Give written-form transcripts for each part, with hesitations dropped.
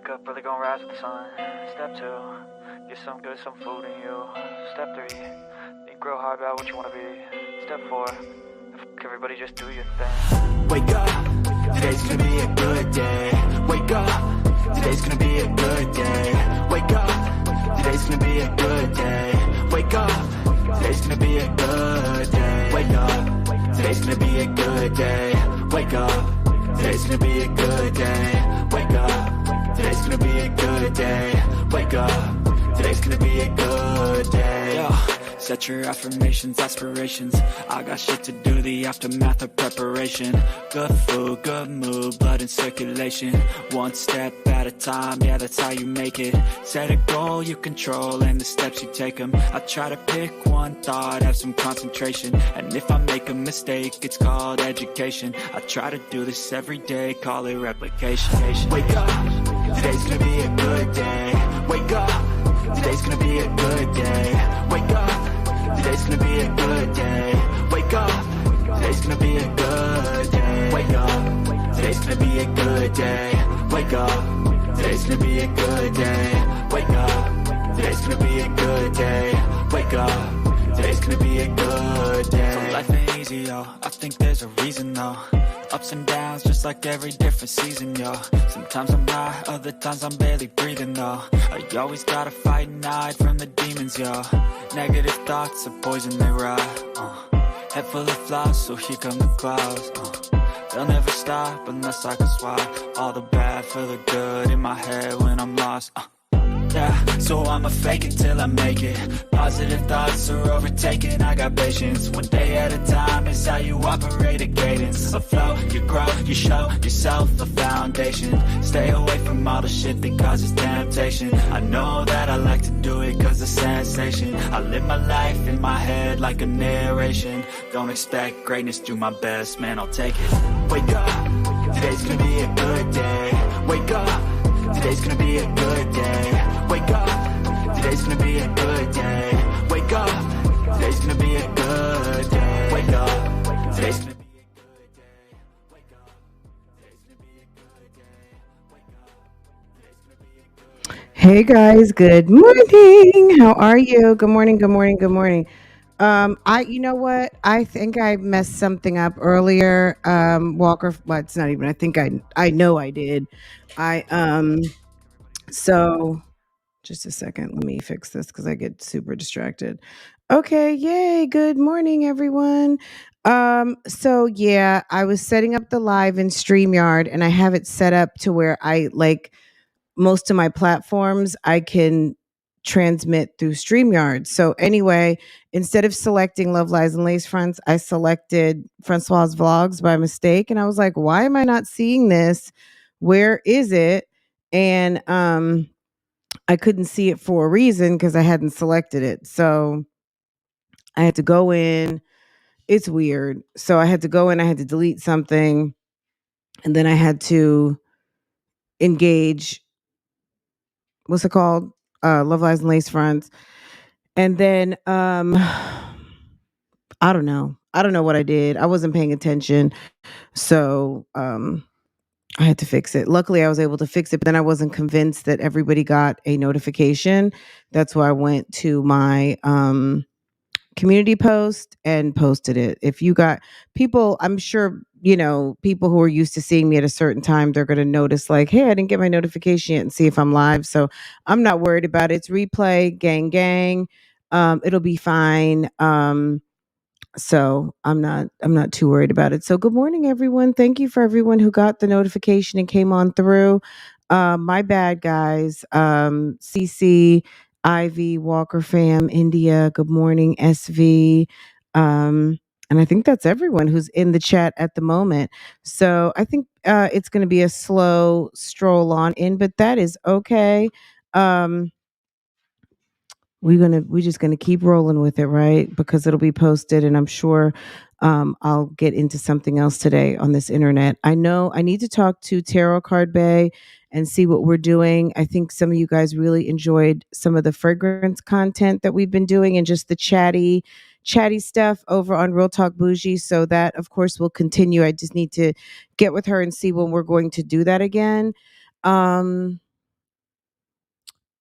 Wake up, really gonna rise with the sun. Step 2, get some good, some food in you. Step 3, think real hard about what you wanna be. Step 4, everybody just do your thing. Wake up, today's gonna be a good day. Wake up, today's gonna be a good day. Wake up, today's gonna be a good day. Wake up, today's gonna be a good day. Wake up, today's gonna be a good day. Wake up, today's gonna be a good day. Wake up, today's gonna be a good day. Wake up, today's gonna be a good day. Yo. Set your affirmations, aspirations. I got shit to do, the aftermath of preparation. Good food, good mood, blood in circulation. One step at a time, yeah, that's how you make it. Set a goal you control and the steps you take them. I try to pick one thought, have some concentration. And if I make a mistake, it's called education. I try to do this every day, call it replication. Wake up, today's gonna be a good day. Wake up, today's gonna be a good day. Wake up, today's gonna be a good day. Wake up, today's gonna be a good day. Wake up, today's gonna be a good day. Wake up, today's gonna be a good day. Wake up, today's gonna be a good day. Wake up, today's gonna be a good day. So life ain't easy, yo, I think there's a reason though. Ups and downs, just like every different season, yo. Sometimes I'm high, other times I'm barely breathing, though. You always gotta fight and hide from the demons, yo. Negative thoughts are poison, they rot. Head full of flies, so here come the clouds. They'll never stop unless I can swap all the bad for the good in my head when I'm lost. Yeah, so I'ma fake it till I make it. Positive thoughts are overtaken, I got patience. One day at a time is how you operate a cadence. A flow, you grow, you show yourself a foundation. Stay away from all the shit that causes temptation. I know that I like to do it cause it's sensation. I live my life in my head like a narration. Don't expect greatness, do my best, man, I'll take it. Wake up, today's gonna be a good day. Wake up, today's gonna be a good day. Wake up, today's gonna be a good day. Wake up, today's gonna be a good day. Wake up, today's gonna be a good day. Wake up, today's gonna be a good day. Wake up, today's gonna be a good day. Hey guys, good morning. How are you? Good morning, good morning, good morning. You know what? I think I messed something up earlier. Walker, well, it's not even, I know I did. So just a second, let me fix this because I get super distracted. Okay, yay, good morning, everyone. So yeah, I was setting up the live in StreamYard and I have it set up to where I like most of my platforms, I can transmit through StreamYard. So anyway, instead of selecting Love Lies and Lace Fronts, I selected Francoise Vlogs by mistake. And I was like, why am I not seeing this? Where is it? And I couldn't see it for a reason because I hadn't selected it. So I had to go in. It's weird. So I had to go in, I had to delete something, and then I had to engage, what's it called? Love Lies and Lace Fronts. And then I don't know. I don't know what I did. I wasn't paying attention. So I had to fix it. Luckily, I was able to fix it, but then I wasn't convinced that everybody got a notification. That's why I went to my community post and posted it. If you got people, I'm sure, people who are used to seeing me at a certain time, they're going to notice like, hey, I didn't get my notification yet and see if I'm live. So I'm not worried about it. It's replay, gang, gang. It'll be fine. So I'm not too worried about it. So good morning, everyone. Thank you for everyone who got the notification and came on through. My bad, guys. CC, Ivy, Walker fam, India, good morning, SV. And I think that's everyone who's in the chat at the moment. So I think it's going to be a slow stroll on in, but that is okay. We're just gonna keep rolling with it, right? Because it'll be posted, and I'm sure I'll get into something else today on this internet. I know I need to talk to Tarot Card Bay and see what we're doing. I think some of you guys really enjoyed some of the fragrance content that we've been doing and just the chatty stuff over on Real Talk Bougie. So that, of course, will continue. I just need to get with her and see when we're going to do that again.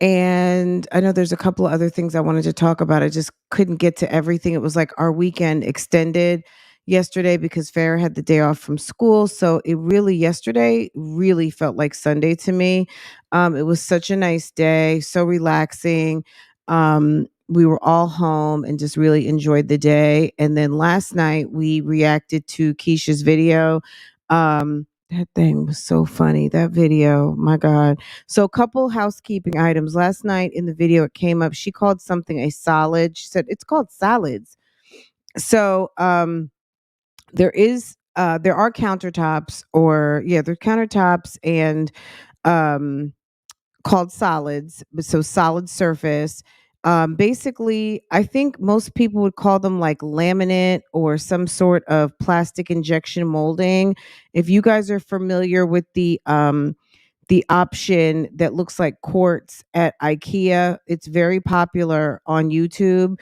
And I know there's a couple of other things I wanted to talk about. I just couldn't get to everything. It was like our weekend extended yesterday because Farrah had the day off from school. So it really, yesterday really felt like Sunday to me. It was such a nice day, so relaxing. We were all home and just really enjoyed the day. And then last night we reacted to Keisha's video. That thing was so funny. That video, my God. So, a couple housekeeping items. Last night in the video, it came up. She called something a solid. She said it's called salads. So, there are countertops, or yeah, there's countertops and um, called solids. So, solid surface. Basically, I think most people would call them like laminate or some sort of plastic injection molding. If you guys are familiar with the option that looks like quartz at IKEA. It's very popular on YouTube,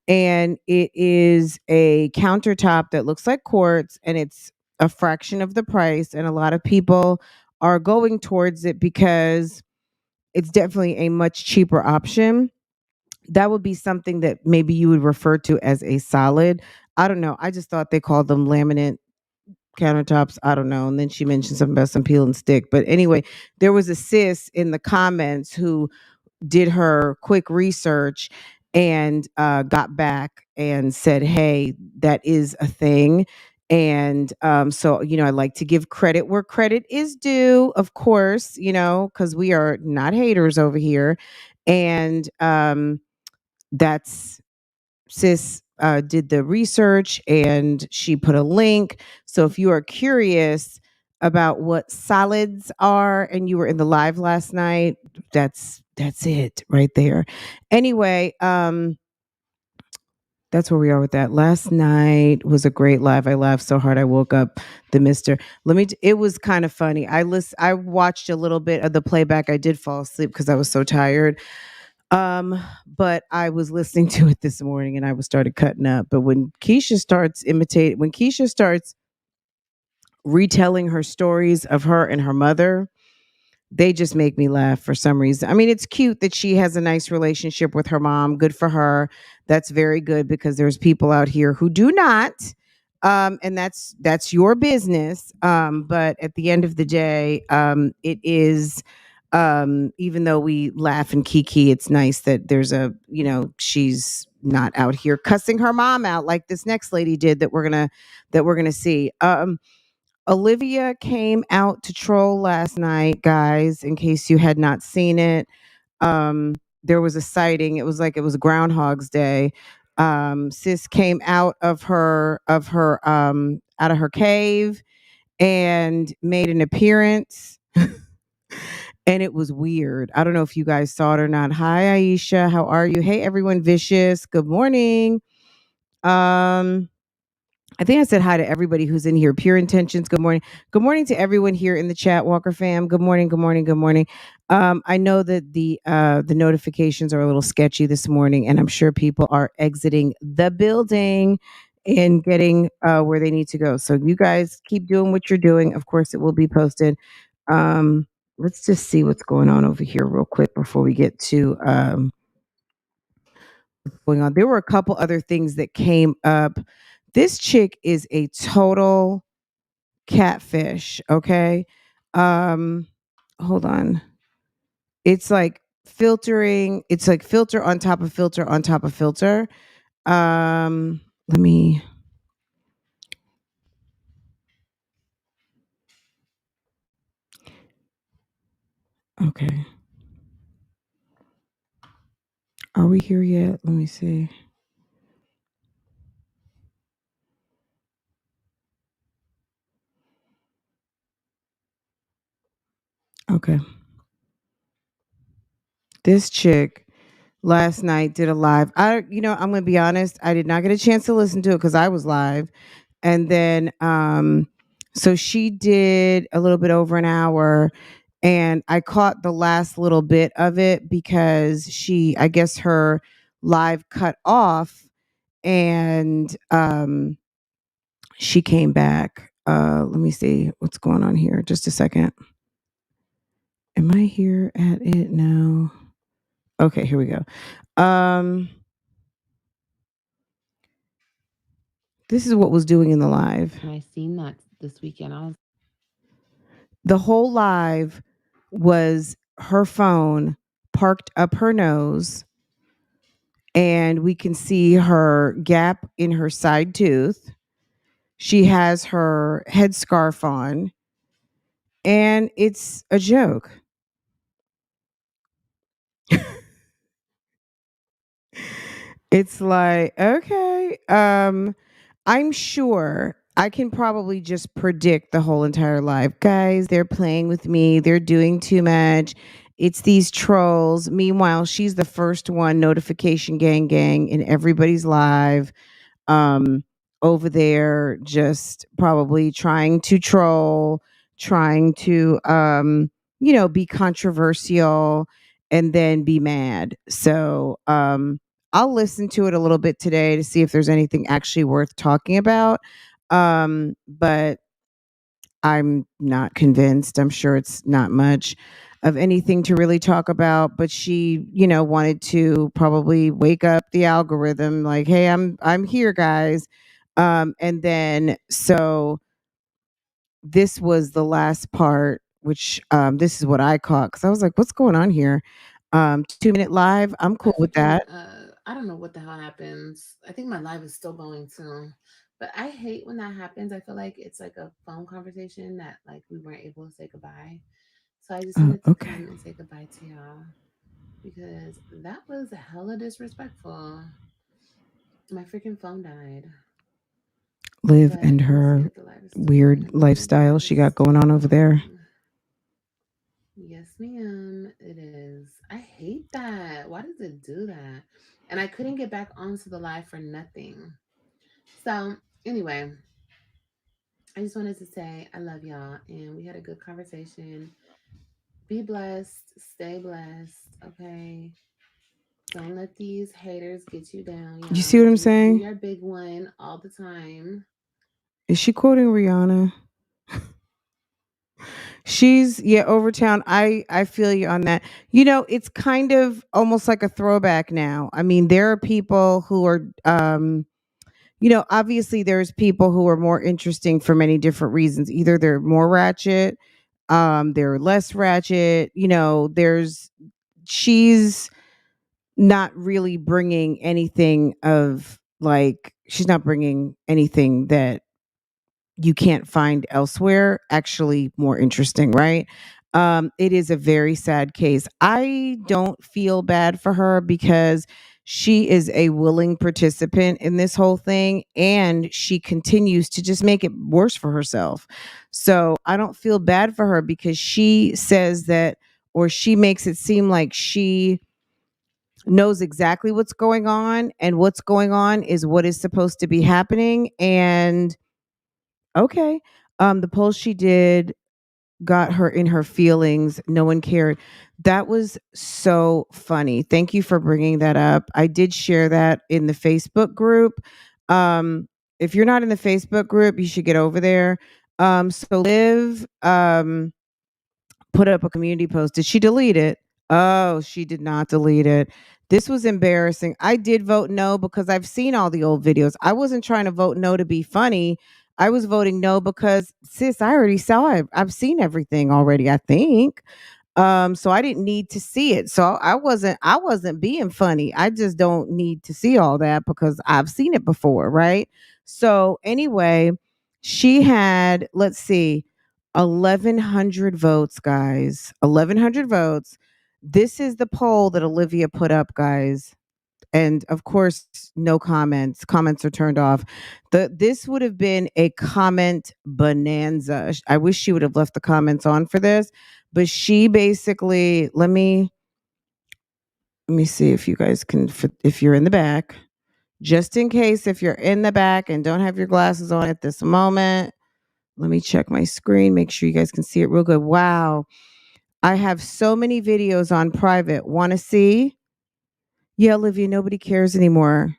and it is a countertop that looks like quartz, and it's a fraction of the price, and a lot of people are going towards it because it's definitely a much cheaper option. That would be something that maybe you would refer to as a solid. I don't know. I just thought they called them laminate countertops. I don't know. And then she mentioned something about some peel and stick. But anyway, there was a sis in the comments who did her quick research and got back and said, hey, that is a thing. And so, I like to give credit where credit is due, of course, because we are not haters over here. And that's sis did the research and she put a link. So if you are curious about what solids are and you were in the live last night, that's it right there. Anyway, that's where we are with that. Last night was a great live. I laughed so hard I woke up the mister. It was kind of funny. I watched a little bit of the playback. I did fall asleep because I was so tired. But I was listening to it this morning and I was started cutting up. But when Keisha starts retelling her stories of her and her mother, they just make me laugh for some reason. I mean, it's cute that she has a nice relationship with her mom. Good for her. That's very good because there's people out here who do not. And that's your business. But at the end of the day, it is even though we laugh and kiki, it's nice that she's not out here cussing her mom out like this next lady did that we're gonna see. Olivia came out to troll last night, guys, in case you had not seen it. There was a sighting. It was Groundhog's Day. Sis came out of her cave and made an appearance. And it was weird. I don't know if you guys saw it or not. Hi, Aisha. How are you? Hey, everyone. Vicious. Good morning. I think I said hi to everybody who's in here. Pure Intentions. Good morning. Good morning to everyone here in the chat, Walker fam. Good morning. Good morning. Good morning. I know that the notifications are a little sketchy this morning, and I'm sure people are exiting the building and getting where they need to go. So you guys keep doing what you're doing. Of course, it will be posted. Let's just see what's going on over here real quick before we get to what's going on. There were a couple other things that came up. This chick is a total catfish, okay? Hold on. It's like filter on top of filter on top of filter. Let me Okay. Are we here yet? Let me see. Okay. This chick last night did a live. I'm going to be honest, I did not get a chance to listen to it cuz I was live. And then so she did a little bit over an hour and I caught the last little bit of it because I guess her live cut off and she came back. Let me see what's going on here. Just a second. Am I here at it now? Okay, here we go. This is what was doing in the live. And I seen that this weekend. I was The whole live was her phone parked up her nose, and we can see her gap in her side tooth. She has her headscarf on, and it's a joke. It's like, okay, I'm sure I can probably just predict the whole entire live. Guys, they're playing with me. They're doing too much. It's these trolls. Meanwhile, she's the first one, notification gang in everybody's live. um Over there just probably trying to troll, trying to be controversial and then be mad. So I'll listen to it a little bit today to see if there's anything actually worth talking about. But I'm not convinced. I'm sure it's not much of anything to really talk about, but she, wanted to probably wake up the algorithm like, "Hey, I'm here, guys." And then so this was the last part, which this is what I caught cuz I was like, "What's going on here?" 2-minute live. I'm cool with that. I don't know what the hell happens. I think my live is still going too. But I hate when that happens. I feel like it's like a phone conversation that like we weren't able to say goodbye. So I just Oh, wanted to okay. come and say goodbye to y'all because that was hella disrespectful. My freaking phone died. Liv But and let me see her if the live is still weird going. I believe the lifestyle live she is got still going on over there. going. Yes, ma'am, it is. I hate that. Why does it do that? And I couldn't get back onto the live for nothing. So, anyway, I just wanted to say I love y'all and we had a good conversation. Be blessed, stay blessed, okay? Don't let these haters get you down, You see what y'all. I'm Just do saying? your big one all the time. Is she quoting Rihanna? She's Overtown. I feel you on that. It's kind of almost like a throwback now. I mean, there are people who are obviously there's people who are more interesting for many different reasons. Either they're more ratchet, they're less ratchet, there's she's not really bringing anything of like she's not bringing anything that you can't find elsewhere actually more interesting, right? It is a very sad case. I don't feel bad for her because she is a willing participant in this whole thing and she continues to just make it worse for herself. So I don't feel bad for her because she says that, or she makes it seem like she knows exactly what's going on, and what's going on is what is supposed to be happening. And okay. The poll she did got her in her feelings. No one cared. That was so funny. Thank you for bringing that up. I did share that in the Facebook group. Um, if you're not in the Facebook group, you should get over there. So Liv put up a community post. Did she delete it? Oh, she did not delete it. This was embarrassing. I did vote no because I've seen all the old videos. I wasn't trying to vote no to be funny. I was voting no because sis, I already saw it. I've seen everything already, I think. So I didn't need to see it. So I wasn't being funny. I just don't need to see all that because I've seen it before, right? So anyway, she had, let's see, 1,100 votes, guys. 1,100 votes. This is the poll that Olivia put up, guys. And of course, no comments. Comments are turned off. This would have been a comment bonanza. I wish she would have left the comments on for this, but she basically, let me see if you guys can, if you're in the back, just in case if you're in the back and don't have your glasses on at this moment. Let me check my screen, make sure you guys can see it real good. Wow. I have so many videos on private. Want to see? Yeah, Olivia, nobody cares anymore.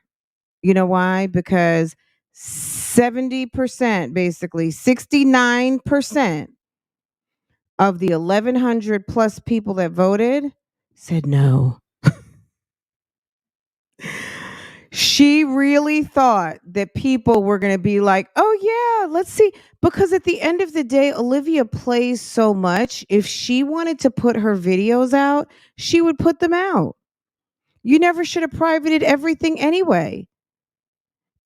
You know why? Because 70%, basically 69% of the 1,100 plus people that voted said no. She really thought that people were going to be like, oh, yeah, let's see. Because at the end of the day, Olivia plays so much. If she wanted to put her videos out, she would put them out. You never should have privated everything anyway.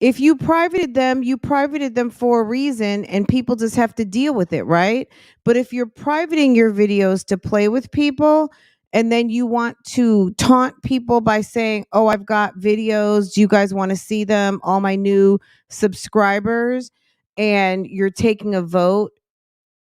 If you privated them for a reason and people just have to deal with it, right? But if you're privating your videos to play with people and then you want to taunt people by saying, "Oh, I've got videos. Do you guys want to see them? All my new subscribers." And you're taking a vote,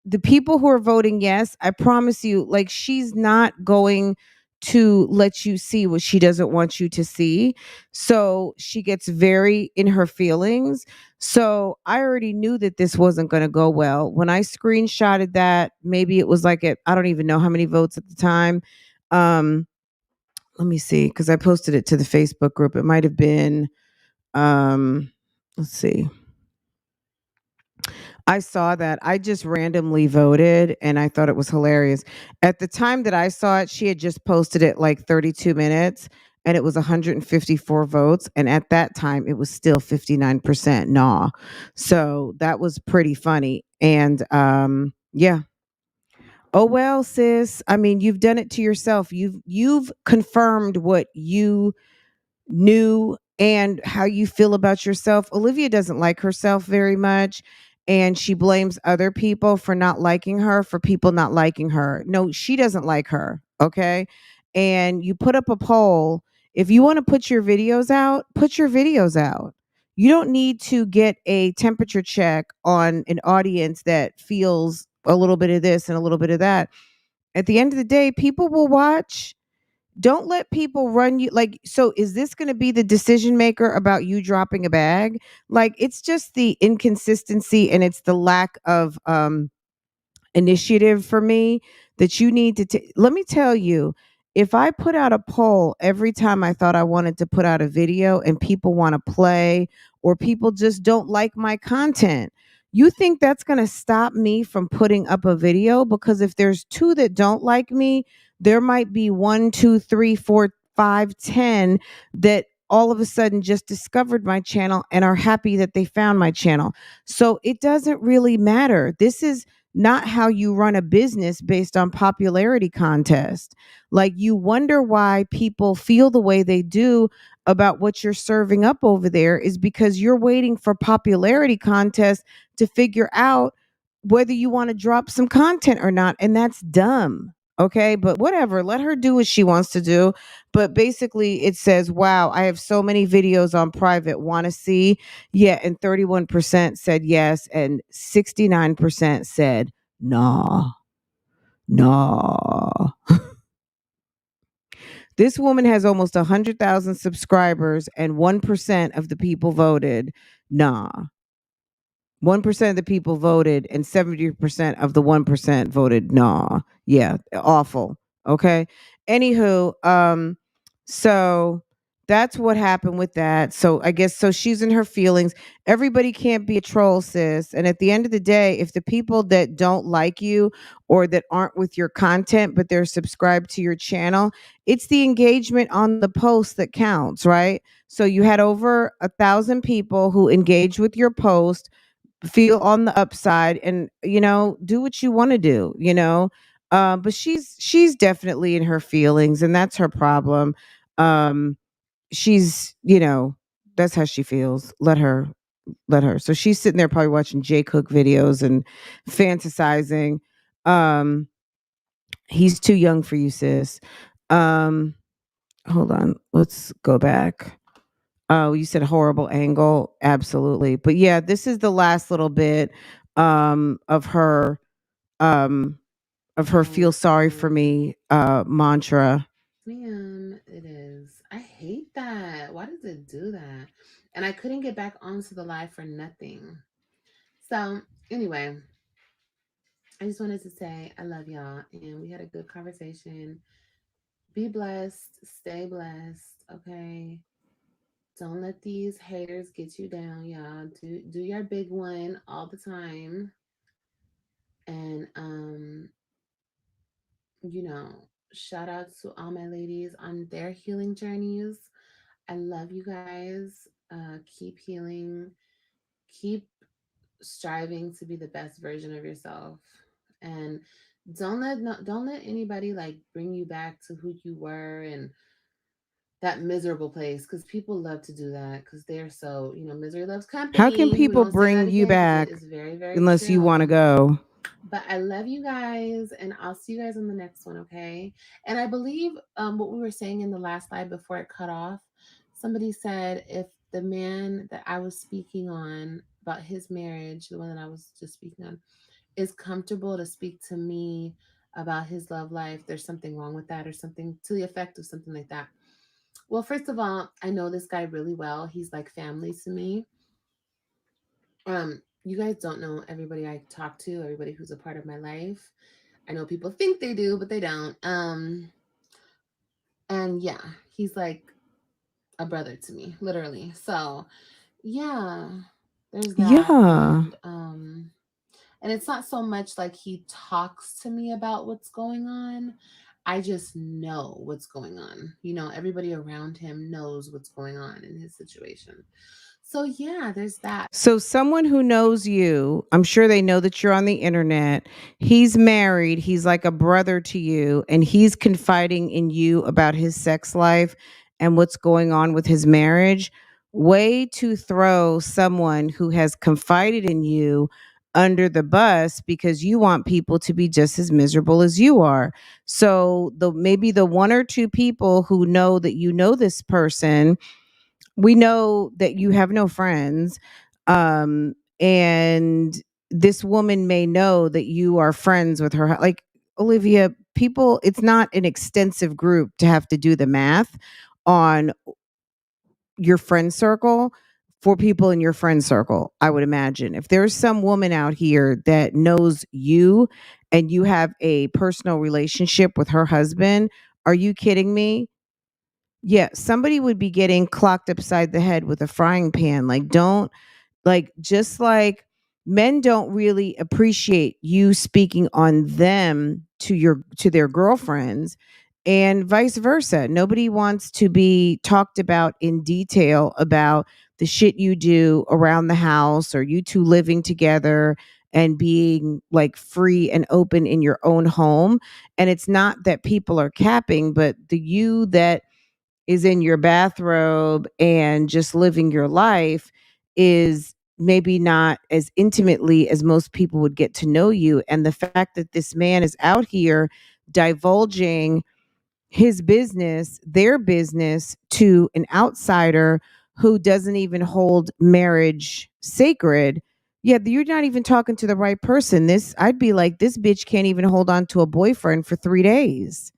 the people who are voting yes, I promise you, like, she's not going to let you see what she doesn't want you to see. So she gets very in her feelings. So I already knew that this wasn't going to go well. When I screenshotted that, maybe it was like I don't even know how many votes at the time. Um, Let me see, because I posted it to the Facebook group. It might have been, let's see. I saw that. I just randomly voted and I thought it was hilarious. At the time that I saw it, she had just posted it like 32 minutes and it was 154 votes. And at that time, it was still 59% nah. So that was pretty funny. And yeah. Oh well, sis. I mean, you've done it to yourself. You've confirmed what you knew and how you feel about yourself. Olivia doesn't like herself very much and she blames other people for not liking her, for people not liking her. No, she doesn't like her, okay? And you put up a poll. If you want to put your videos out, put your videos out. You don't need to get a temperature check on an audience that feels a little bit of this and a little bit of that. At the end of the day, people will watch. Don't let people run you, like, so is this going to be the decision maker about you dropping a bag? Like, it's just the inconsistency and it's the lack of initiative for me that you need to let me tell you, if I put out a poll every time I thought I wanted to put out a video and people want to play or people just don't like my content, you think that's going to stop me from putting up a video? Because if there's two that don't like me, there might be one, two, three, four, five, 10 that all of a sudden just discovered my channel and are happy that they found my channel. So it doesn't really matter. This is not how you run a business based on popularity contest. Like, you wonder why people feel the way they do about what you're serving up over there is because you're waiting for popularity contest to figure out whether you want to drop some content or not. And that's dumb. Okay, but whatever, let her do what she wants to do. But basically, it says, wow, I have so many videos on private, want to see. Yeah, and 31% said yes, and 69% said nah. Nah. This woman has almost 100,000 subscribers, and 1% of the people voted nah. 1% of the people voted, and 70% of the 1% voted nah. Yeah, awful. Okay. Anywho, so that's what happened with that. So I guess so she's in her feelings. Everybody can't be a troll, sis. And at the end of the day, if the people that don't like you or that aren't with your content, but they're subscribed to your channel, it's the engagement on the post that counts, right? So you had over 1,000 people who engaged with your post, feel on the upside, and do what you want to do, but she's definitely in her feelings and that's her problem. She's, that's how she feels. Let her. So she's sitting there probably watching Jay Cook videos and fantasizing. um he's too young for you, sis. um Hold on, let's go back. Oh, you said horrible angle. Absolutely. But yeah, this is the last little bit um of her Yes, feel sorry for me mantra. ma'am, it is. I hate that. Why does it do that? And I couldn't get back onto the live for nothing. So, anyway, I just wanted to say I love y'all and we had a good conversation. Be blessed, stay blessed, okay? Don't let these haters get you down, y'all. Do your big one all the time. And you know, shout out to all my ladies on their healing journeys. I love you guys. Keep healing. Keep striving to be the best version of yourself, and don't let anybody like bring you back to who you were and that miserable place, because people love to do that because they're so, misery loves How can company. We people won't say that bring you again because it back is very, very unless you want to true. go? But I love you guys, and I'll see you guys in the next one, okay? And I believe what we were saying in the last live before it cut off, somebody said if the man that I was speaking on about his marriage, the one that I was just speaking on, is comfortable to speak to me about his love life, there's something wrong with that, or something to the effect of something like that. Well, first of all, I know this guy really well. He's like family to me. You guys don't know everybody I talk to, everybody who's a part of my life. I know people think they do, but they don't. And yeah, he's like a brother to me, literally. So yeah, there's that. Yeah. And it's not so much like he talks to me about what's going on. I just know what's going on. Everybody around him knows what's going on in his situation. So yeah, there's that. So someone who knows you, I'm sure they know that you're on the internet. He's married, he's like a brother to you, and he's confiding in you about his sex life and what's going on with his marriage. Way to throw someone who has confided in you under the bus because you want people to be just as miserable as you are. So the maybe the one or two people who know that you know this person, we know that you have no friends, and this woman may know that you are friends with her, like, Olivia, people, it's not an extensive group to have to do the math on your friend circle for people in your friend circle. I would imagine if there's some woman out here that knows you and you have a personal relationship with her husband, are you kidding me? Yeah, somebody would be getting clocked upside the head with a frying pan. Like, don't, like, just like men don't really appreciate you speaking on them to their girlfriends, and vice versa. Nobody wants to be talked about in detail about the shit you do around the house, or you two living together and being like free and open in your own home. And it's not that people are capping, but the you that is in your bathrobe and just living your life is maybe not as intimately as most people would get to know you. And the fact that this man is out here divulging his business, their business, to an outsider who doesn't even hold marriage sacred. Yeah, you're not even talking to the right person. I'd be like, this bitch can't even hold on to a boyfriend for 3 days,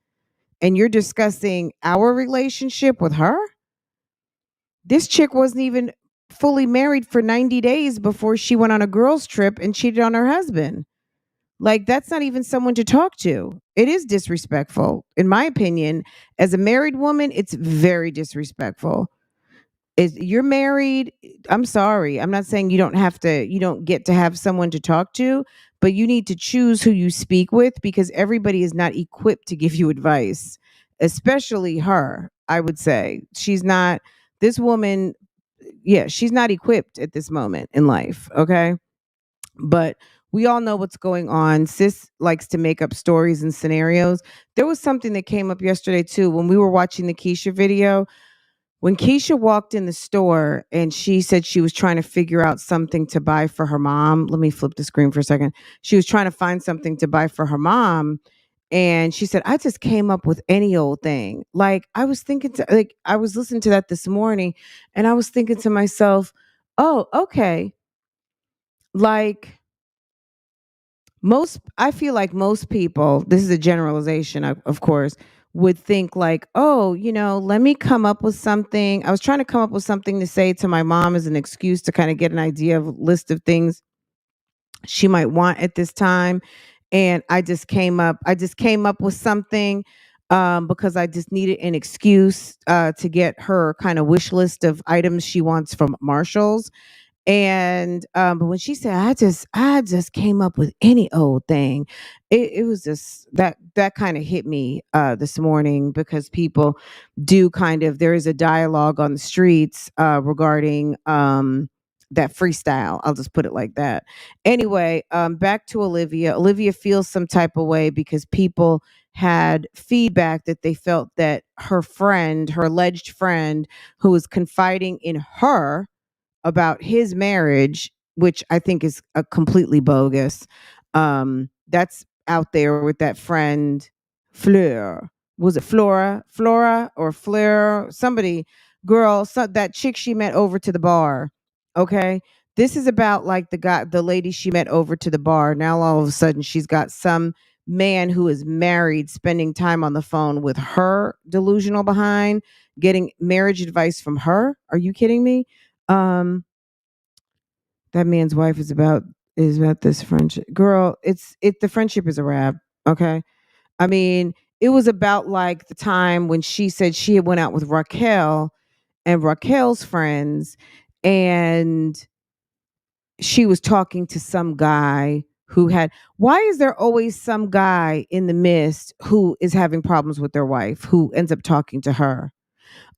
and you're discussing our relationship with her? This chick wasn't even fully married for 90 days before she went on a girls' trip and cheated on her husband. Like, that's not even someone to talk to. It is disrespectful. In my opinion, as a married woman, it's very disrespectful. Is you're married, I'm sorry. I'm not saying you don't get to have someone to talk to, but you need to choose who you speak with, because everybody is not equipped to give you advice, especially her. I would say she's not, this woman, yeah, she's not equipped at this moment in life, okay? But we all know what's going on. Sis likes to make up stories and scenarios. There was something that came up yesterday too when we were watching the KEESHA video, when KEESHA walked in the store and she said she was trying to figure out something to buy for her mom. Let me flip the screen for a second. She was trying to find something to buy for her mom. And she said, I just came up with any old thing. Like, I was listening to that this morning, and I was thinking to myself, oh, okay. Like, I feel like most people, this is a generalization, of course, would think like, oh, let me come up with something. I was trying to come up with something to say to my mom as an excuse to kind of get an idea of a list of things she might want at this time. And I just came up with something, because I just needed an excuse to get her kind of wish list of items she wants from Marshalls. And but when she said, I just came up with any old thing, it was just that kind of hit me this morning, because people do kind of, there is a dialogue on the streets regarding that freestyle. I'll just put it like that. Anyway, back to Olivia. Olivia feels some type of way because people had feedback that they felt that her friend, her alleged friend, who was confiding in her about his marriage, which I think is a completely bogus. That's out there with that friend Fleur. Was it Flora or Fleur? Somebody, girl, that chick she met over to the bar. Okay. This is about like the lady she met over to the bar. Now all of a sudden she's got some man who is married spending time on the phone with her delusional behind, getting marriage advice from her. Are you kidding me? Um, that man's wife is about this friendship. Girl, the friendship is a wrap. Okay. I mean, it was about like the time when she said she had went out with Raquel and Raquel's friends, and she was talking to some guy who had, why is there always some guy in the midst who is having problems with their wife who ends up talking to her?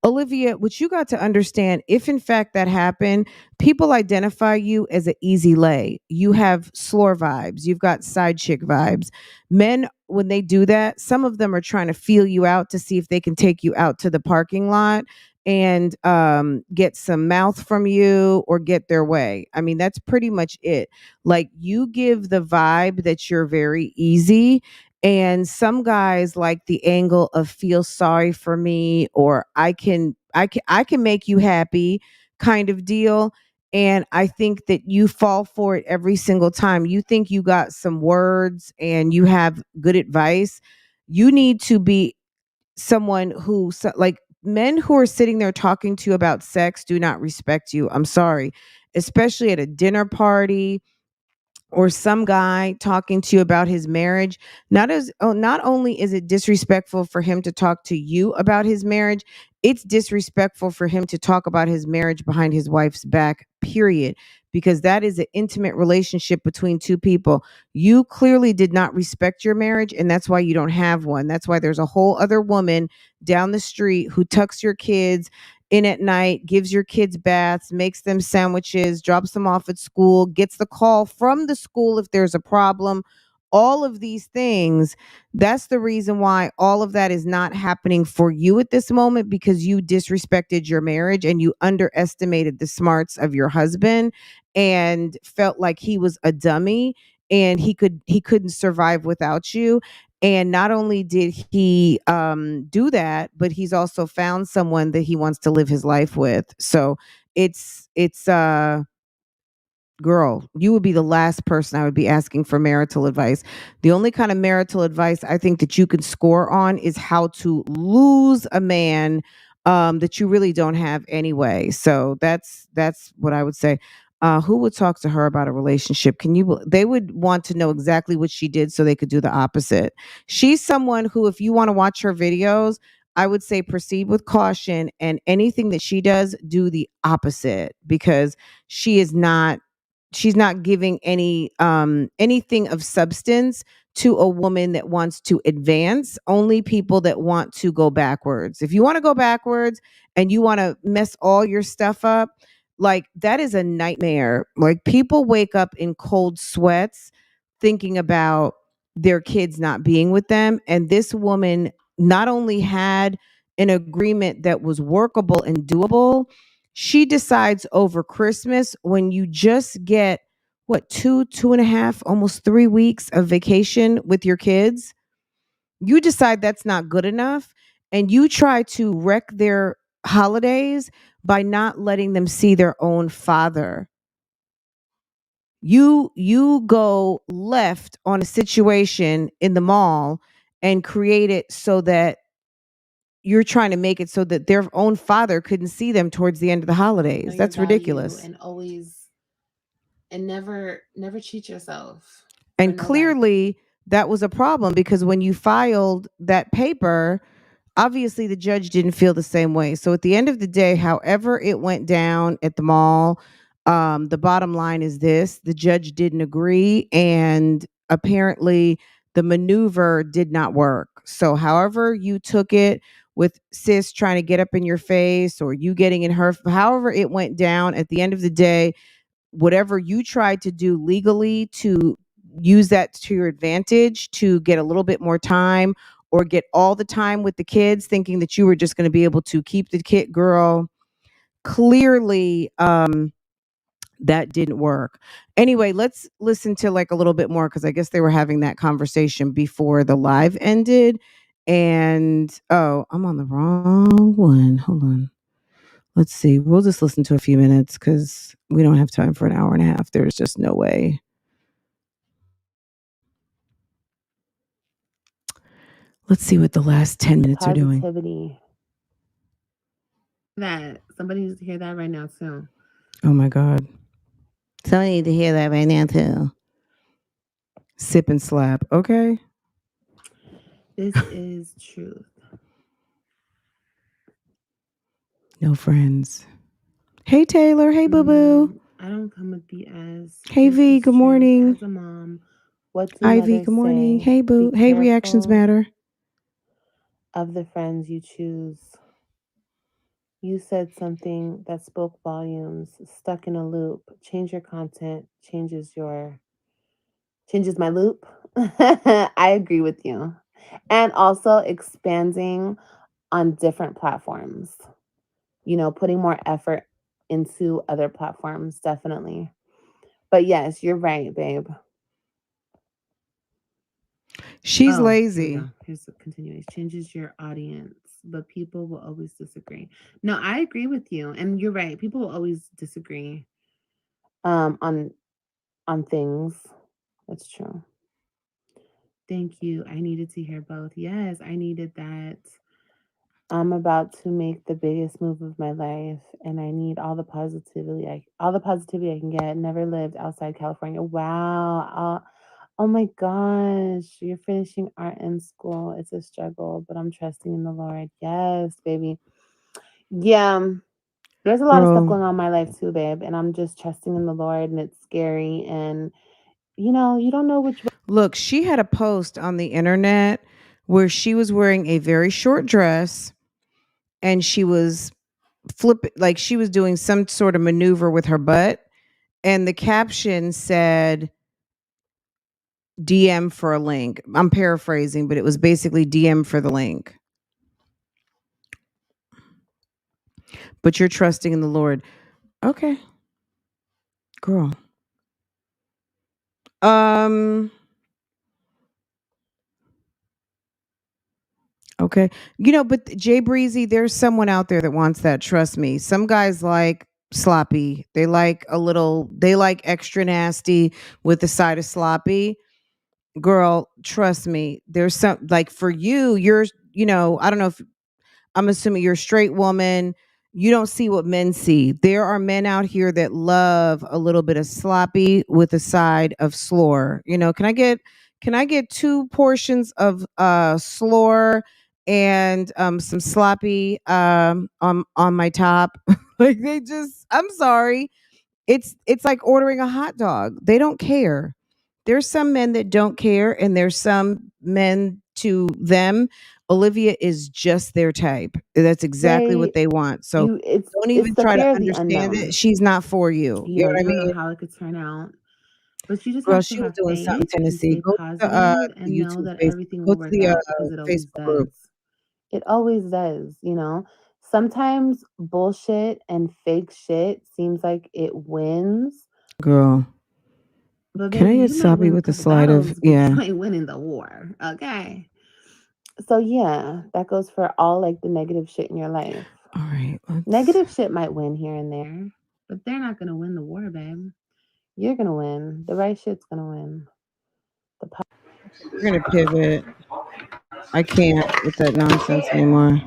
Olivia, what you got to understand, if in fact that happened, people identify you as an easy lay. You have slore vibes. You've got side chick vibes. Men, when they do that, some of them are trying to feel you out to see if they can take you out to the parking lot and get some mouth from you or get their way. I mean, that's pretty much it. Like, you give the vibe that you're very easy, and some guys like the angle of feel sorry for me, or I can make you happy kind of deal. And I think that you fall for it every single time. You think you got some words and you have good advice. You need to be someone who, like, men who are sitting there talking to you about sex do not respect you. I'm sorry. Especially at a dinner party, or some guy talking to you about his marriage. Not only is it disrespectful for him to talk to you about his marriage, it's disrespectful for him to talk about his marriage behind his wife's back, period, because that is an intimate relationship between two people. You clearly did not respect your marriage, and that's why you don't have one. That's why there's a whole other woman down the street who tucks your kids in at night, gives your kids baths, makes them sandwiches, drops them off at school, gets the call from the school if there's a problem. All of these things, that's the reason why all of that is not happening for you at this moment, because you disrespected your marriage and you underestimated the smarts of your husband and felt like he was a dummy and he couldn't survive without you. And not only did he do that, but he's also found someone that he wants to live his life with. So it's girl, you would be the last person I would be asking for marital advice. The only kind of marital advice I think that you can score on is how to lose a man that you really don't have anyway. So that's what I would say. Who would talk to her about a relationship? They would want to know exactly what she did so they could do the opposite. She's someone who, if you want to watch her videos, I would say proceed with caution, and anything that she does, do the opposite, because she is not she's not giving anything of substance to a woman that wants to advance. Only people that want to go backwards. If you want to go backwards and you want to mess all your stuff up, like, that is a nightmare. Like, people wake up in cold sweats thinking about their kids not being with them, and this woman not only had an agreement that was workable and doable, she decides over Christmas, when you just get what, 2.5, almost 3 weeks of vacation with your kids, you decide that's not good enough, and you try to wreck their holidays by not letting them see their own father. You go left on a situation in the mall and create it so that you're trying to make it so that their own father couldn't see them towards the end of the Know holidays. your That's value ridiculous. and always and never cheat yourself for And nobody. clearly that was a problem, because when you filed that paper, obviously the judge didn't feel the same way. So at the end of the day, however it went down at the mall, The bottom line is this: the judge didn't agree, and apparently the maneuver did not work. So, however you took it with sis trying to get up in your face or you getting in her, however it went down, at the end of the day, whatever you tried to do legally to use that to your advantage to get a little bit more time or get all the time with the kids, thinking that you were just going to be able to keep the kid, girl, clearly that didn't work. Anyway, let's listen to like a little bit more because I guess they were having that conversation before the live ended. And oh, I'm on the wrong one. Hold on. Let's see. We'll just listen to a few minutes because we don't have time for an hour and a half. There's just no way. Let's see what the last 10 minutes are doing. Positivity. That somebody needs to hear that right now too. Oh my God. Somebody need to hear that right now too. Sip and slap. Okay. This is truth. No friends. Hey Taylor. Hey Boo Boo. I don't come with BS. Hey V. Good morning. As a mom, what do Ivy. mothers Good morning. say? Hey Boo. Be Hey, reactions careful matter. of the friends you choose. You said something that spoke volumes. Stuck in a loop. Change your content. Changes my loop. I agree with you. And also expanding on different platforms. You know, putting more effort into other platforms, definitely. But yes, you're right, babe. She's Here we lazy. go. Here's the continuation. Changes your audience, but people will always disagree. No, I agree with you, and you're right. People will always disagree on things. That's true. Thank you. I needed to hear both. Yes, I needed that. I'm about to make the biggest move of my life, and I need all the positivity. All the positivity I can get. Never lived outside California. Wow. Oh my gosh, you're finishing art in school. It's a struggle, but I'm trusting in the Lord. Yes, baby. Yeah, there's a lot of stuff Girl. going on in my life too, babe, and I'm just trusting in the Lord, and it's scary. And you know, you don't know which way. Look, she had a post on the internet where she was wearing a very short dress and she was like she was doing some sort of maneuver with her butt. And the caption said, DM for a link. I'm paraphrasing, but it was basically DM for the link. But you're trusting in the Lord. Okay. Girl. Okay. You know, but Jay Breezy, there's someone out there that wants that. Trust me. Some guys like sloppy. They like extra nasty with the side of sloppy. Girl, trust me. There's some, like, for you, I don't know if, I'm assuming you're a straight woman. You don't see what men see. There are men out here that love a little bit of sloppy with a side of slore. Can I get 2 portions of slore and some sloppy on my top? Like, I'm sorry. It's like ordering a hot dog. They don't care. There's some men that don't care, and there's some men, to them, Olivia is just their type. That's exactly what They they want. So you don't it's even the try to fear of the understand unknown. it. She's not for you. You You know, know what you I don't know mean? how it could turn out. But you just Girl, have to she was have doing something, faith and Tennessee. stay Go to positive the and know YouTube that face. everything Go will to work the out because it always Facebook group. does. It always does, you know. Sometimes bullshit and fake shit seems like it wins. Girl, But can I baby, get you might sloppy win a with the couple slide of, battles, but yeah. you ain't winning the war. Okay. So yeah, that goes for all like the negative shit in your life. All right, Negative shit might win here and there, but they're not gonna win the war, babe. You're gonna win. The right shit's gonna win. we're gonna pivot. I can't with that nonsense anymore.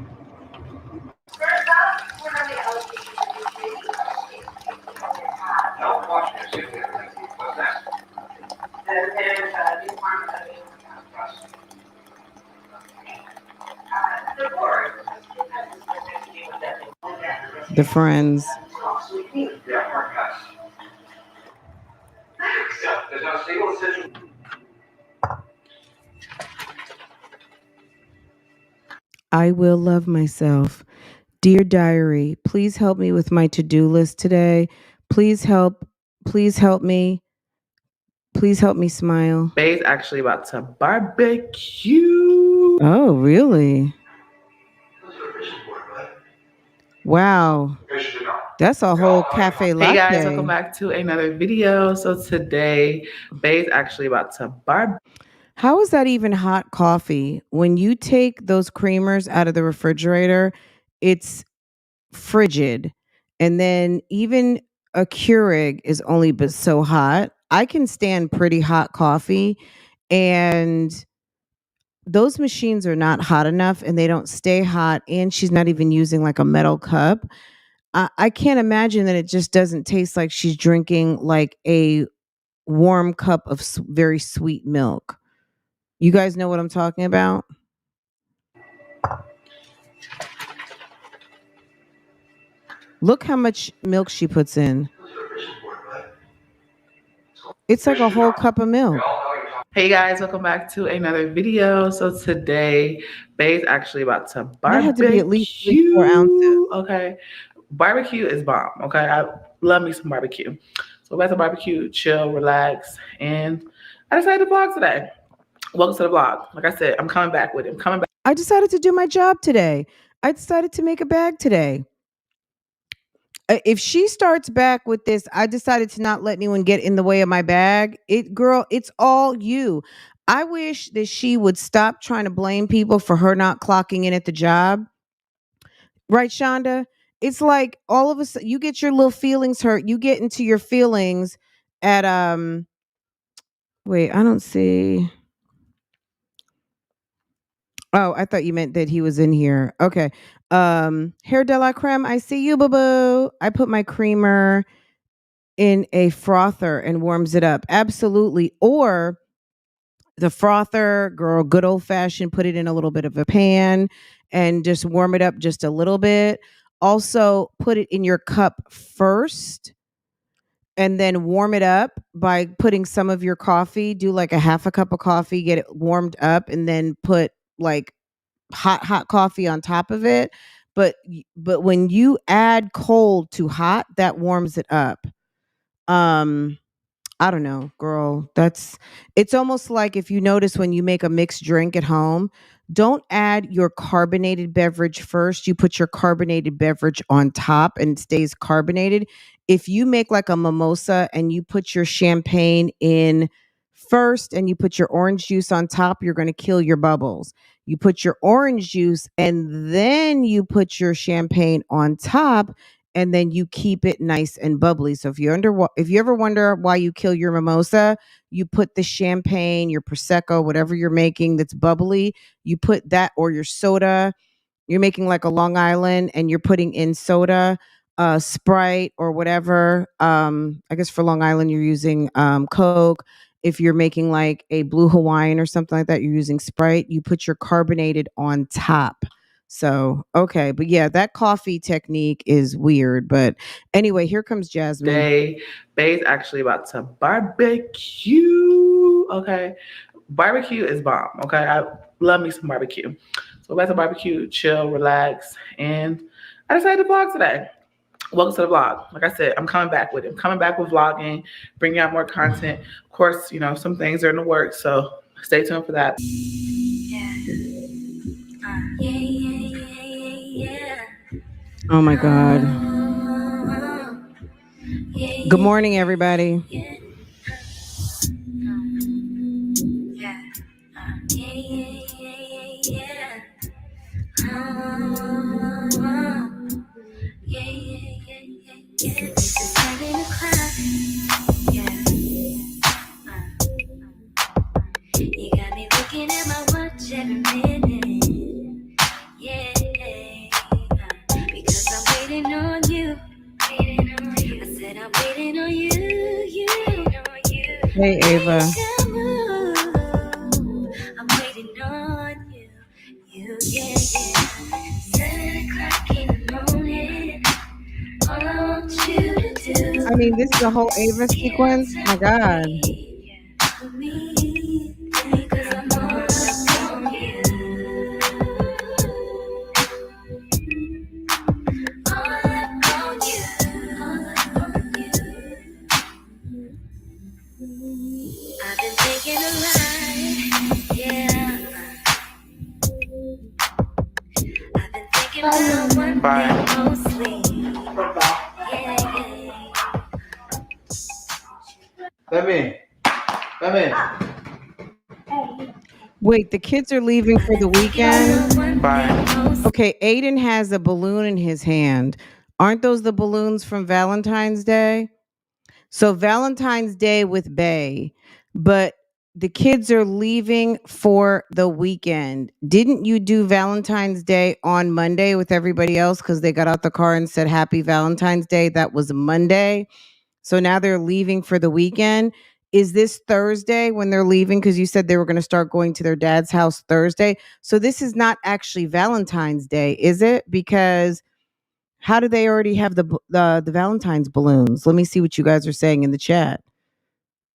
The friends. I will love myself. Dear diary, please help me with my to-do list today. Please help. Please help me. Please help me smile. Bay's actually about to barbecue. Oh, really? Wow. That's a whole cafe Hey guys, welcome latte. back to another video. So today, Bay's actually about to barbecue. How is that even hot coffee? When you take those creamers out of the refrigerator, it's frigid. And then even a Keurig is only but so hot. I can stand pretty hot coffee, and those machines are not hot enough and they don't stay hot. And she's not even using like a metal cup. I can't imagine that it just doesn't taste like she's drinking like a warm cup of very sweet milk. You guys know what I'm talking about? Look how much milk she puts in. It's like a whole cup of milk. Hey guys, welcome back to another video. So today, Bay's actually about to barbecue. That had to be at least 3-4 ounces. Okay, barbecue is bomb. Okay, I love me some barbecue. So we're about to barbecue, chill, relax, and I decided to vlog today. Welcome to the vlog. Like I said, I'm coming back with it. I'm coming back. I decided to do my job today. I decided to make a bag today. If she starts back with this, I decided to not let anyone get in the way of my bag. Girl, it's all you. I wish that she would stop trying to blame people for her not clocking in at the job. Right, Shonda? It's like all of a sudden you get your little feelings hurt. You get into your feelings at wait, I don't see. Oh, I thought you meant that he was in here. Okay. Hair de la creme, I see you, boo-boo. I put my creamer in a frother and warms it up. Absolutely. Or the frother, girl, good old fashioned, put it in a little bit of a pan and just warm it up just a little bit. Also, put it in your cup first and then warm it up by putting some of your coffee. Do like a half a cup of coffee, get it warmed up, and then put like hot coffee on top of it. But when you add cold to hot, that warms it up. I don't know, girl. It's almost like if you notice when you make a mixed drink at home, don't add your carbonated beverage first. You put your carbonated beverage on top and it stays carbonated. If you make like a mimosa and you put your champagne in first and you put your orange juice on top, you're going to kill your bubbles. You put your orange juice and then you put your champagne on top, and then you keep it nice and bubbly. So if you ever wonder why you kill your mimosa, you put the champagne, your prosecco, whatever you're making that's bubbly, you put that, or your soda. You're making like a Long Island and you're putting in soda, Sprite or whatever. I guess for Long Island you're using Coke. If you're making like a Blue Hawaiian or something like that, you're using Sprite. You put your carbonated on top. So, okay. But yeah, that coffee technique is weird. But anyway, here comes Jasmine. Bay's actually about to barbecue. Okay. Barbecue is bomb. Okay. I love me some barbecue. So we're about to barbecue, chill, relax, and I decided to vlog today. Welcome to the vlog. Like I said, I'm coming back with it. I'm coming back with vlogging, bringing out more content. Of course, some things are in the works, so stay tuned for that. Oh my God. Good morning, everybody. You got me looking at my watch every minute. Yeah, because I'm waiting on you. I said I'm waiting on you. Hey, Ava. I'm waiting on you. Yeah. 7 o'clock in the morning. All I want you to do. I mean, this is a whole Ava sequence. My God. Bye. Come in. Come in. Wait, the kids are leaving for the weekend? Bye. Okay, Aiden has a balloon in his hand. Aren't those the balloons from Valentine's Day? So Valentine's Day with Bay, but the kids are leaving for the weekend. Didn't you do Valentine's Day on Monday with everybody else because they got out the car and said Happy Valentine's Day? That was Monday. So now they're leaving for the weekend. Is this Thursday when they're leaving? Because you said they were going to start going to their dad's house Thursday. So this is not actually Valentine's Day, is it? Because how do they already have the Valentine's balloons? Let me see what you guys are saying in the chat.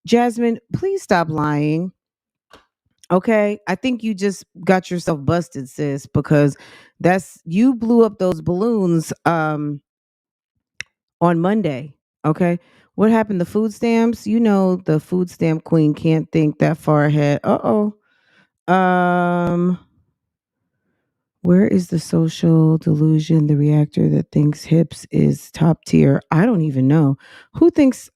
Jasmine, please stop lying. Okay, I think you just got yourself busted, sis, because you blew up those balloons on Monday. Okay. What happened? The food stamps? You know the food stamp queen can't think that far ahead. Uh-oh. Where is the social delusion, the reactor that thinks hips is top tier? I don't even know. Who thinks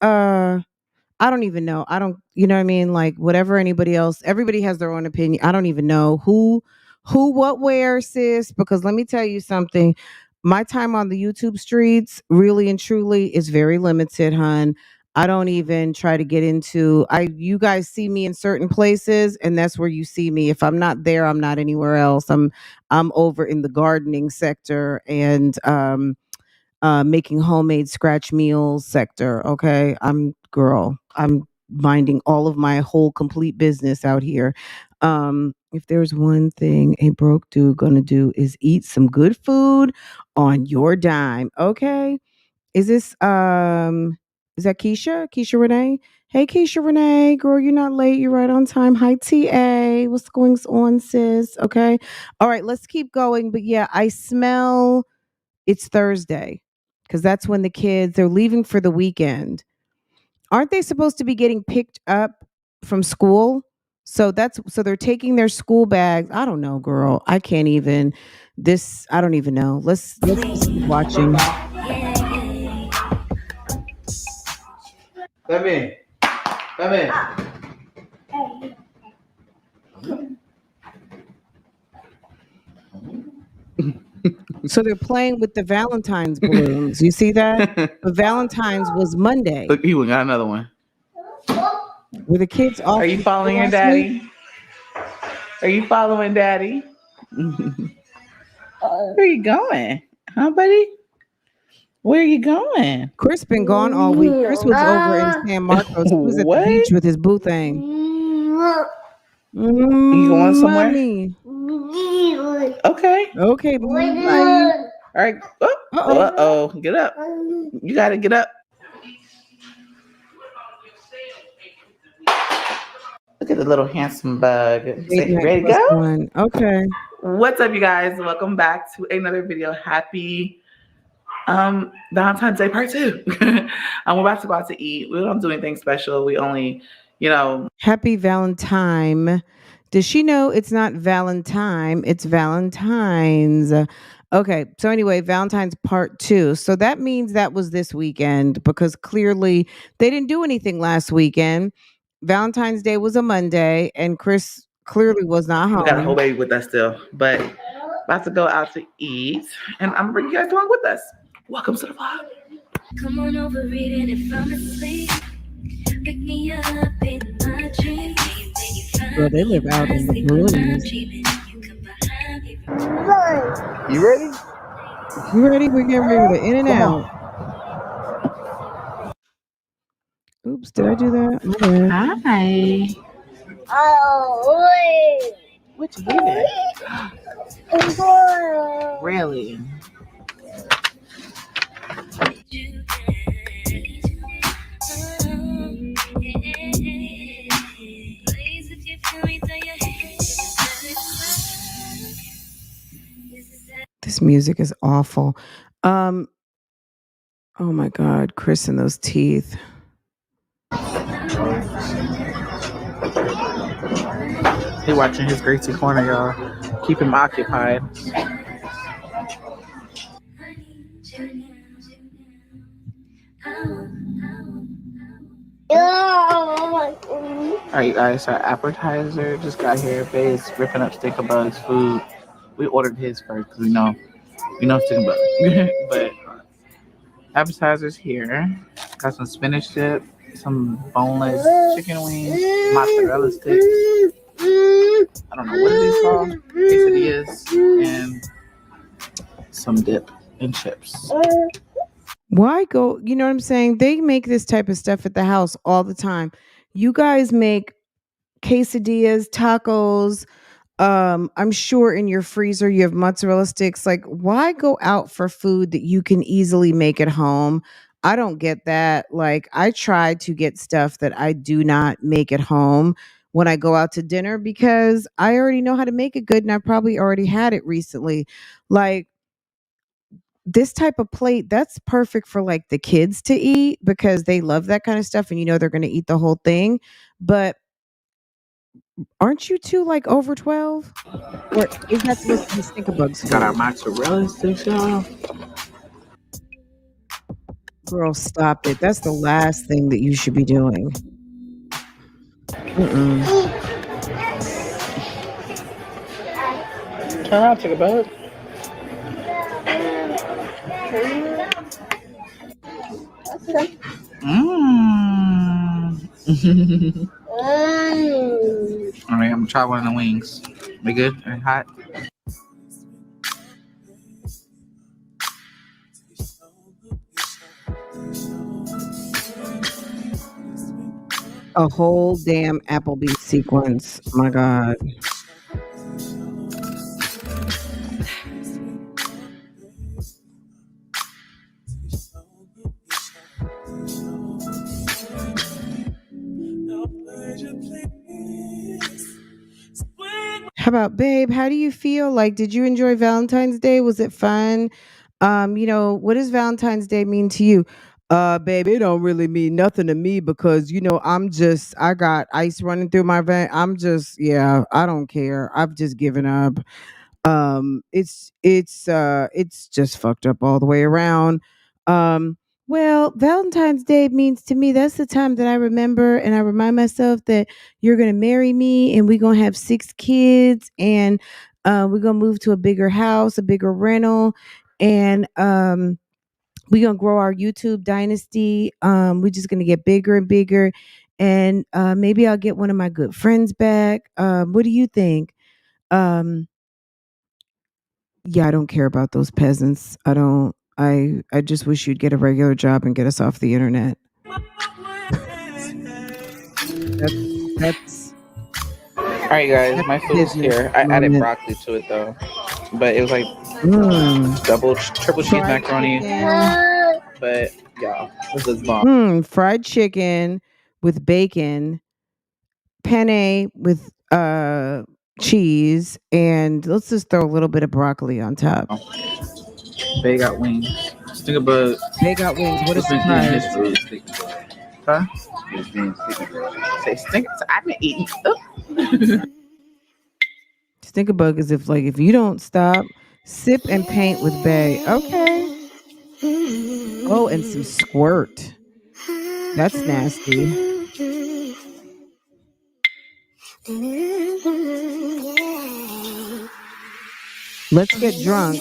I don't even know. I don't, you know what I mean? Like whatever anybody else, everybody has their own opinion. I don't even know who, what, where, sis, because let me tell you something. My time on the YouTube streets really and truly is very limited, hun. I don't even try to get into, you guys see me in certain places and that's where you see me. If I'm not there, I'm not anywhere else. I'm over in the gardening sector and, making homemade scratch meals sector. Okay. I'm minding all of my whole complete business out here. If there's one thing a broke dude gonna do is eat some good food on your dime. Okay. Is that Keesha? Keesha Renee? Hey Keesha Renee, girl, you're not late. You're right on time. Hi TA. What's going on, sis? Okay. All right, let's keep going. But yeah, I smell it's Thursday because that's when the kids they're leaving for the weekend. Aren't they supposed to be getting picked up from school? So they're taking their school bags. I don't know, girl. I can't even I don't even know. Let's just keep watching. Come in. Come in. So they're playing with the Valentine's balloons. You see that? The Valentine's was Monday. Look, he got another one. Were the kids off? Are you following your daddy? Are you following daddy? Where are you going? Huh, buddy? Where are you going? Chris been gone all week. Chris was over in San Marcos. He was at the beach with his boo thing. You going somewhere? Mommy. Okay. Okay. All right. Uh-oh. Get up. You got to get up. Look at the little handsome bug. Say, ready to go? Okay. What's up, you guys? Welcome back to another video. Happy Valentine's Day part 2. We're about to go out to eat. We don't do anything special. We only, Happy Valentine. Does she know it's not Valentine? It's Valentine's. Okay. So anyway, Valentine's part 2. So that means that was this weekend because clearly they didn't do anything last weekend. Valentine's Day was a Monday and Chris clearly was not home. We got a whole baby with us still, but about to go out to eat and I'm bringing you guys along with us. Welcome to the vlog. Come on over, reading if I'm asleep. Pick me up in my dreams. Well, they live out in the boonies. You ready? You ready? We're getting ready to in and out. Oops, did I do that? My bad. Hi. Oh, What you doing? Really? This music is awful. Oh my God, Chris and those teeth. He watching his Gracie Corner, y'all. Keep him occupied. Alright, guys, our appetizer just got here. Bay is ripping up Sticker Bug's food. We ordered his first because we know Sticker Bug. But appetizers here. Got some spinach dip, some boneless chicken wings, mozzarella sticks. I don't know what are these called. Quesadillas and some dip and chips. Why go? You know what I'm saying? They make this type of stuff at the house all the time. You guys make quesadillas, tacos. I'm sure in your freezer you have mozzarella sticks. Like, why go out for food that you can easily make at home? I don't get that. Like, I try to get stuff that I do not make at home when I go out to dinner because I already know how to make it good and I probably already had it recently. Like, this type of plate, that's perfect for like the kids to eat because they love that kind of stuff and you know they're going to eat the whole thing. But aren't you two like over 12? Or is that supposed to be Stinkerbug's Got our food? mozzarella sticks, y'all. Girl, stop it. That's the last thing that you should be doing. Mm-mm. Turn around, Sticker Bug. Mmm. Alright, I'm gonna try one of the wings. We good? Are they hot? A whole damn Applebee's sequence. My God. How about babe? How do you feel? Like, did you enjoy Valentine's Day? Was it fun? What does Valentine's Day mean to you? Babe, it don't really mean nothing to me because I got ice running through my vein. Yeah, I don't care. I've just given up. It's just fucked up all the way around. Um well, Valentine's Day means to me that's the time that I remember and I remind myself that you're gonna marry me and we're gonna have 6 kids and we're gonna move to a bigger house, a bigger rental, and we're gonna grow our YouTube dynasty. We're just gonna get bigger and bigger, and maybe I'll get one of my good friends back. What do you think? um yeah, I don't care about those peasants. I don't. I just wish you'd get a regular job and get us off the internet. That's Alright, guys, my food is business here. at I the added moment. broccoli to it though, but it was like Mm. triple cheese Fried macaroni. chicken. But y'all, this is bomb. Fried chicken with bacon, penne with cheese, and let's just throw a little bit of broccoli on top. They got wings. Sticker Bug They got wings. What a has been eating his surprise. food. Huh? Say stink. I've been eating. Stinkerbug is if you don't stop, sip and paint with Bay. Okay. Oh, and some squirt. That's nasty. Let's get drunk.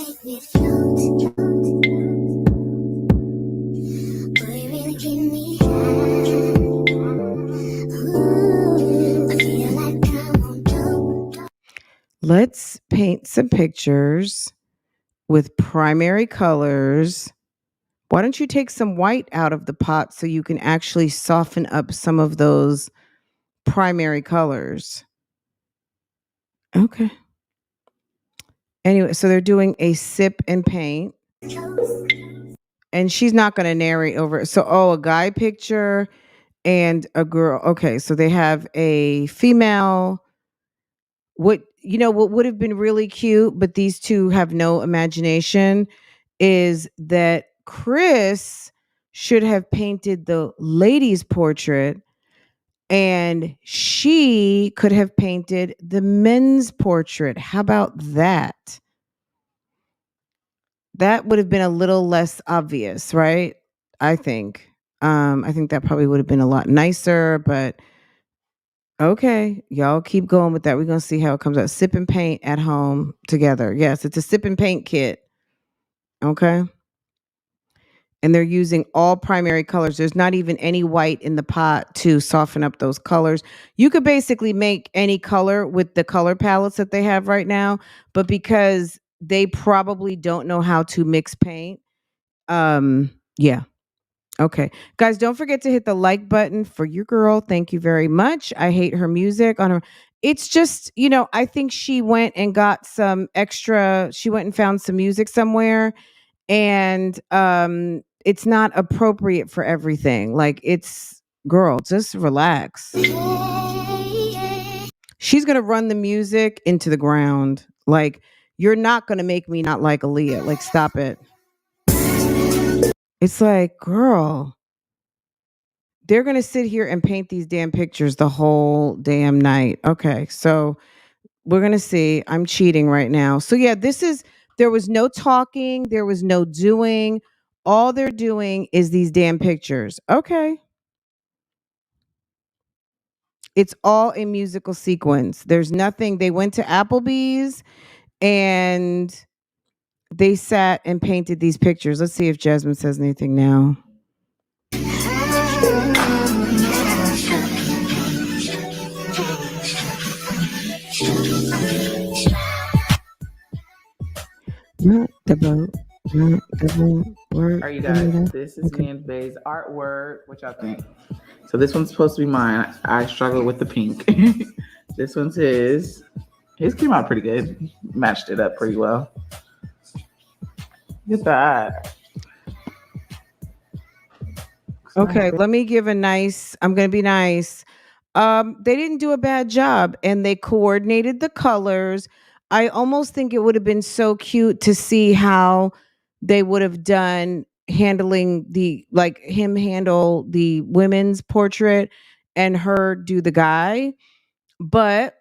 Let's paint some pictures with primary colors. Why don't you take some white out of the pot so you can actually soften up some of those primary colors? Okay. Anyway, so they're doing a sip and paint. And she's not going to narrate over it. So, a guy picture and a girl. Okay, so they have a female. What would have been really cute, but these two have no imagination, is that Chris should have painted the lady's portrait and she could have painted the men's portrait. How about that? That would have been a little less obvious, right? I think. I think that probably would have been a lot nicer, but Okay, y'all keep going with that. We're gonna see how it comes out. Sip and paint at home together. Yes, it's a sip and paint kit. Okay. And they're using all primary colors. There's not even any white in the pot to soften up those colors. You could basically make any color with the color palettes that they have right now, but because they probably don't know how to mix paint, yeah. Okay. Guys, don't forget to hit the like button for your girl. Thank you very much. I hate her music on her. It's just, I think she went and got some extra, she went and found some music somewhere, and it's not appropriate for everything. Like, it's, girl, just relax. She's going to run the music into the ground. Like, you're not going to make me not like Aaliyah. Like, stop it. It's like, girl, they're going to sit here and paint these damn pictures the whole damn night. Okay, so we're going to see. I'm cheating right now. So yeah, there was no talking, there was no doing. All they're doing is these damn pictures. Okay. It's all in musical sequence. There's nothing. They went to Applebee's and they sat and painted these pictures. Let's see if Jasmine says anything now. Not the boat. Not the boat. All right, you guys. This is me and Bay's artwork. What y'all think? So this one's supposed to be mine. I struggle with the pink. This one's his. His came out pretty good. Matched it up pretty well. Look at that. Okay, let me give I'm going to be nice. They didn't do a bad job, and they coordinated the colors. I almost think it would have been so cute to see how they would have done handling him handle the women's portrait and her do the guy. But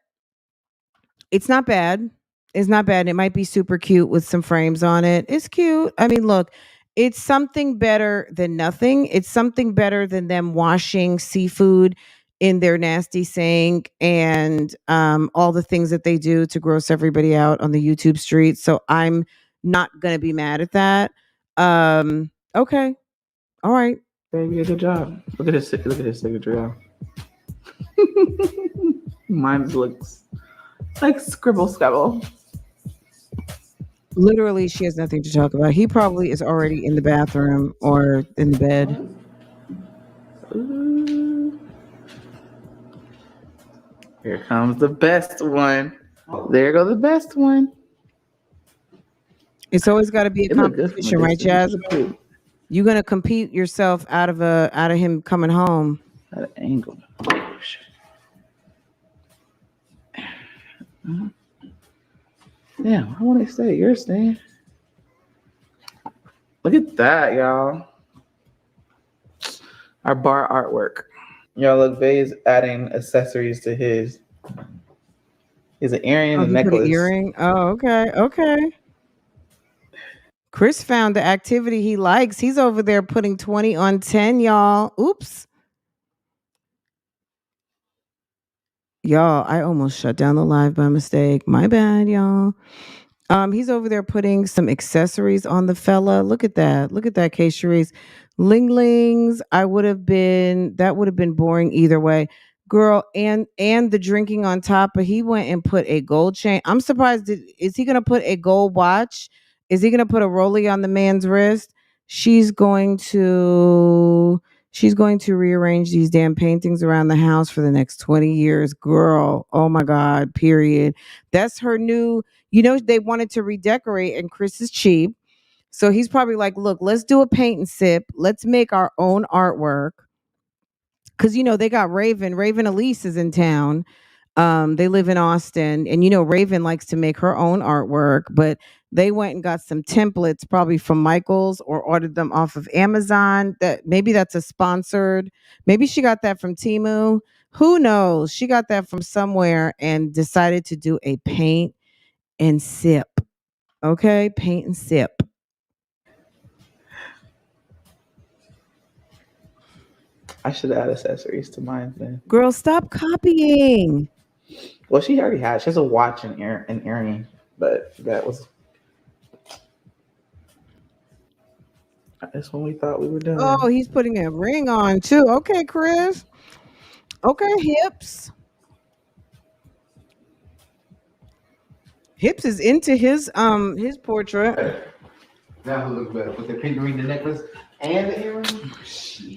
it's not bad. It's not bad. It might be super cute with some frames on it. It's cute. I mean, look, it's something better than nothing. It's something better than them washing seafood in their nasty sink and all the things that they do to gross everybody out on the YouTube streets. So I'm not going to be mad at that. Okay. All right. Baby, good job. Look at his signature, y'all. Mine looks like scribble scrabble. Literally, she has nothing to talk about. He probably is already in the bathroom or in the bed. Ooh. Here comes the best one. There goes the best one. It's always got to be a competition, right, Jazz? You're gonna compete yourself out of him coming home. At an angle. Damn, I want to say yours, Dan. Look at that, y'all. Our bar artwork. Y'all, look, Bay's adding accessories to his. He's an earring and a necklace. An earring? Oh, okay. Okay. Chris found the activity he likes. He's over there putting 20 on 10, y'all. Oops. Y'all, I almost shut down the live by mistake. My bad, y'all. He's over there putting some accessories on the fella. Look at that. Look at that, K. Cherise. Linglings. That would have been boring either way. Girl, and the drinking on top, but he went and put a gold chain. I'm surprised. Is he gonna put a gold watch? Is he gonna put a rollie on the man's wrist? She's going to rearrange these damn paintings around the house for the next 20 years. Girl, oh my God, period. That's her new, they wanted to redecorate and Chris is cheap. So he's probably like, look, let's do a paint and sip. Let's make our own artwork. Because, they got Raven. Raven Elise is in town. They live in Austin. And, Raven likes to make her own artwork. But they went and got some templates probably from Michael's or ordered them off of Amazon. Maybe that's a sponsored. Maybe she got that from Temu. Who knows? She got that from somewhere and decided to do a paint and sip. Okay? Paint and sip. I should add accessories to mine then. Girl, stop copying. Well, she already had. She has a watch and an earring, but that's what we thought we were Oh, doing. he's putting a ring on too. Okay, Chris. Okay, hips. Hips is into his portrait. That would look better with the pink ring, the necklace, and the earring.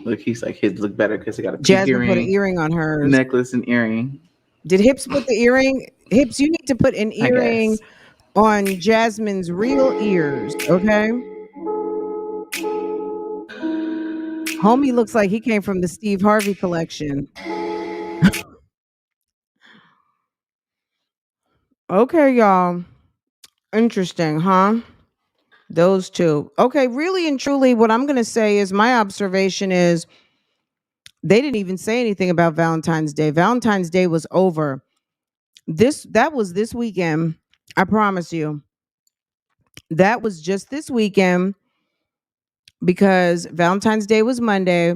Look, he's like his look better because he got a pink Jasmine put an earring, earring on hers. necklace, and earring. Did Hips put the earring? Hips, you need to put an I earring guess. on Jasmine's real ears, okay? Homie looks like he came from the Steve Harvey collection. Okay, y'all. Interesting, huh? Those two. Okay, really and truly, what I'm going to say is my observation is they didn't even say anything about Valentine's Day. Valentine's Day was over. That was this weekend. I promise you. That was just this weekend because Valentine's Day was Monday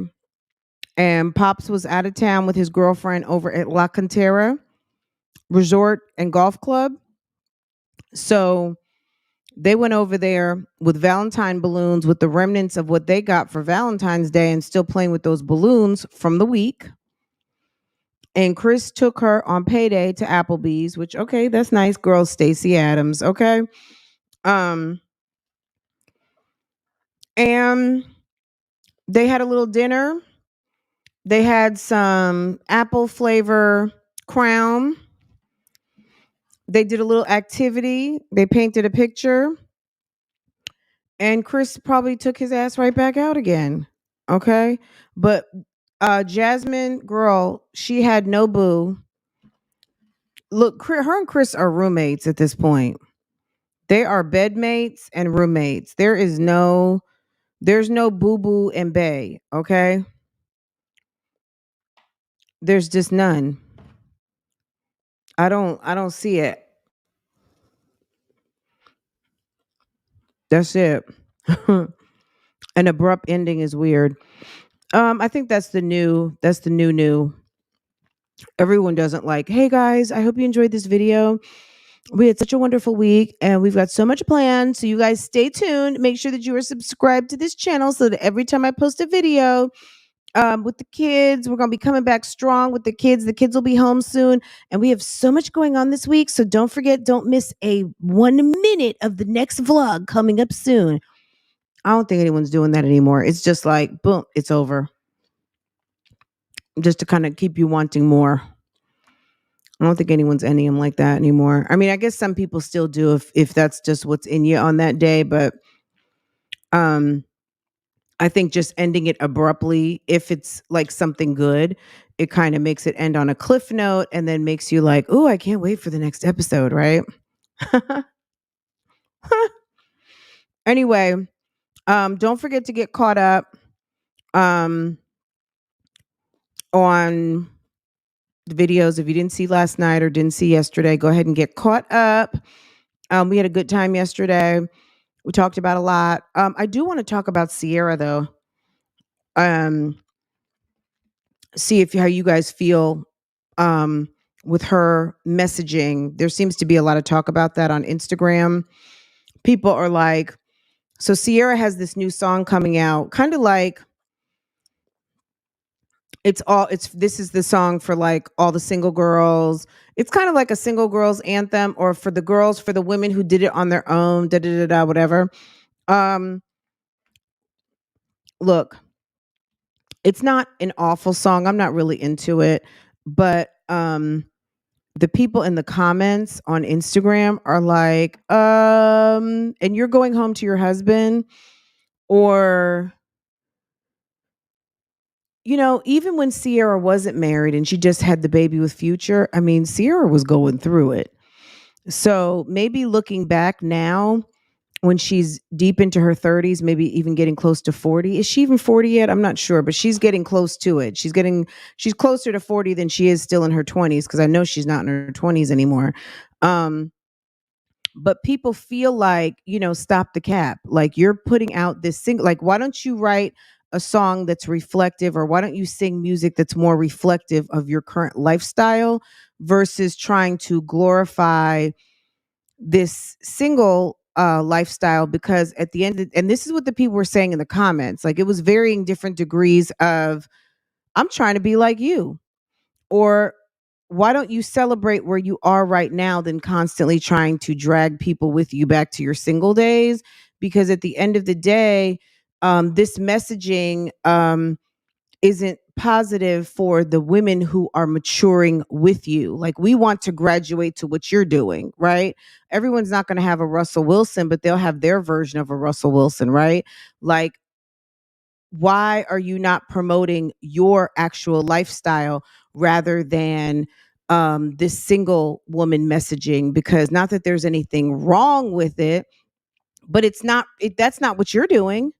and Pops was out of town with his girlfriend over at La Cantera Resort and Golf Club. So they went over there with Valentine balloons with the remnants of what they got for Valentine's Day and still playing with those balloons from the week. And Chris took her on payday to Applebee's, which okay, that's nice. Girl, Stacey Adams, okay? And they had a little dinner. They had some apple flavor crown. They did a little activity. They painted a picture. And Chris probably took his ass right back out again. Okay? But Jasmine, girl, she had no boo. Look, her and Chris are roommates at this point. They are bedmates and roommates. There's no boo boo and bae, okay? There's just none. I don't see it. That's it. An abrupt ending is weird. I think that's the new. Everyone doesn't like, hey guys, I hope you enjoyed this video. We had such a wonderful week and we've got so much planned. So you guys stay tuned. Make sure that you are subscribed to this channel so that every time I post a video with the kids, we're going to be coming back strong with the kids. The kids will be home soon. And we have so much going on this week. So don't miss a 1 minute of the next vlog coming up soon. I don't think anyone's doing that anymore. It's just like, boom, it's over. Just to kind of keep you wanting more. I don't think anyone's ending them like that anymore. I mean, I guess some people still do if that's just what's in you on that day, but I think just ending it abruptly, if it's like something good, it kind of makes it end on a cliff note and then makes you like, oh, I can't wait for the next episode, right? Anyway, don't forget to get caught up on the videos. If you didn't see last night or didn't see yesterday, go ahead and get caught up. We had a good time yesterday. We talked about a lot. I do want to talk about Ciara though. See how you guys feel with her messaging. There seems to be a lot of talk about that on Instagram. People are like, so Ciara has this new song coming out, kind of like this is the song for like all the single girls. It's kind of like a single girls anthem, or for the girls, for the women who did it on their own, whatever. Look, it's not an awful song. I'm not really into it, but the people in the comments on Instagram are like, and you're going home to your husband, or even when Ciara wasn't married and she just had the baby with Future, I mean, Ciara was going through it. So maybe looking back now, when she's deep into her 30s, maybe even getting close to 40. Is she even 40 yet? I'm not sure, but she's getting close to it. She's closer to 40 than she is still in her 20s, because I know she's not in her 20s anymore. But people feel like, stop the cap. Like, you're putting out this single. Like, why don't you write a song that's reflective, or why don't you sing music that's more reflective of your current lifestyle versus trying to glorify this single lifestyle? Because at the end and this is what the people were saying in the comments, like it was varying different degrees of, I'm trying to be like you, or why don't you celebrate where you are right now than constantly trying to drag people with you back to your single days? Because at the end of the day, this messaging isn't positive for the women who are maturing with you. Like, we want to graduate to what you're doing, right? Everyone's not going to have a Russell Wilson, but they'll have their version of a Russell Wilson, right? Like, why are you not promoting your actual lifestyle rather than this single woman messaging? Because not that there's anything wrong with it, but that's not what you're doing.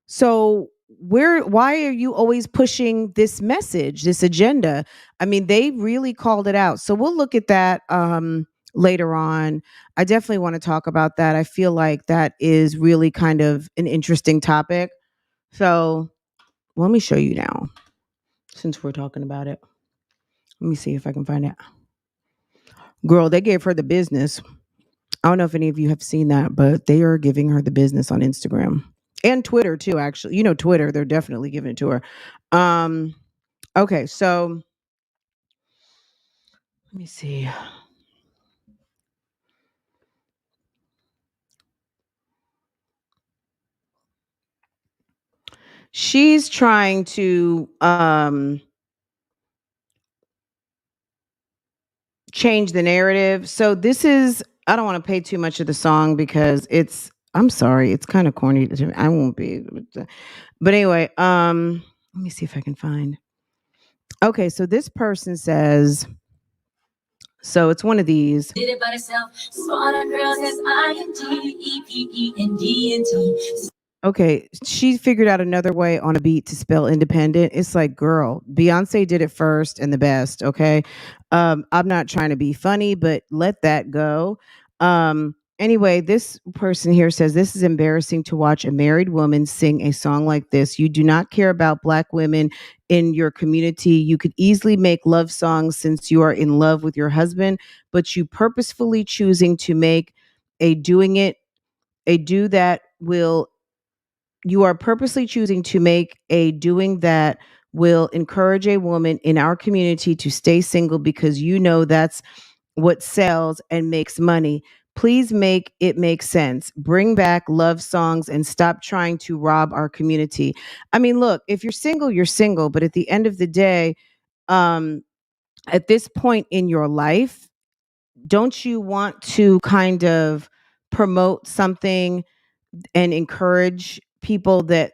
So why are you always pushing this message, this agenda? I mean, they really called it out. So we'll look at that later on. I definitely want to talk about that. I feel like that is really kind of an interesting topic. So let me show you now, since we're talking about it. Let me see if I can find it. Girl, they gave her the business. I don't know if any of you have seen that, but they are giving her the business on Instagram and Twitter too, actually. Twitter, they're definitely giving it to her. Okay, so let me see. She's trying to change the narrative. So this is, I don't want to pay too much of the song because I'm sorry, it's kind of corny to me. I won't be able to, but anyway, let me see if I can find. Okay, so this person says, so it's one of these. Did it by herself. Smarter girls as INDEPENDENT. Okay, she figured out another way on a beat to spell independent. It's like, girl, Beyonce did it first and the best. Okay, I'm not trying to be funny, but let that go. Anyway, this person here says, this is embarrassing to watch a married woman sing a song like this. You do not care about Black women in your community. You could easily make love songs since you are in love with your husband, but you purposefully choosing to make a doing it a do that will you are purposely choosing to make a doing that will encourage a woman in our community to stay single because you know that's what sells and makes money. Please make it make sense. Bring back love songs and stop trying to rob our community. I mean, look, if you're single, you're single, but at the end of the day, um at this point in your life, don't you want to kind of promote something and encourage people that,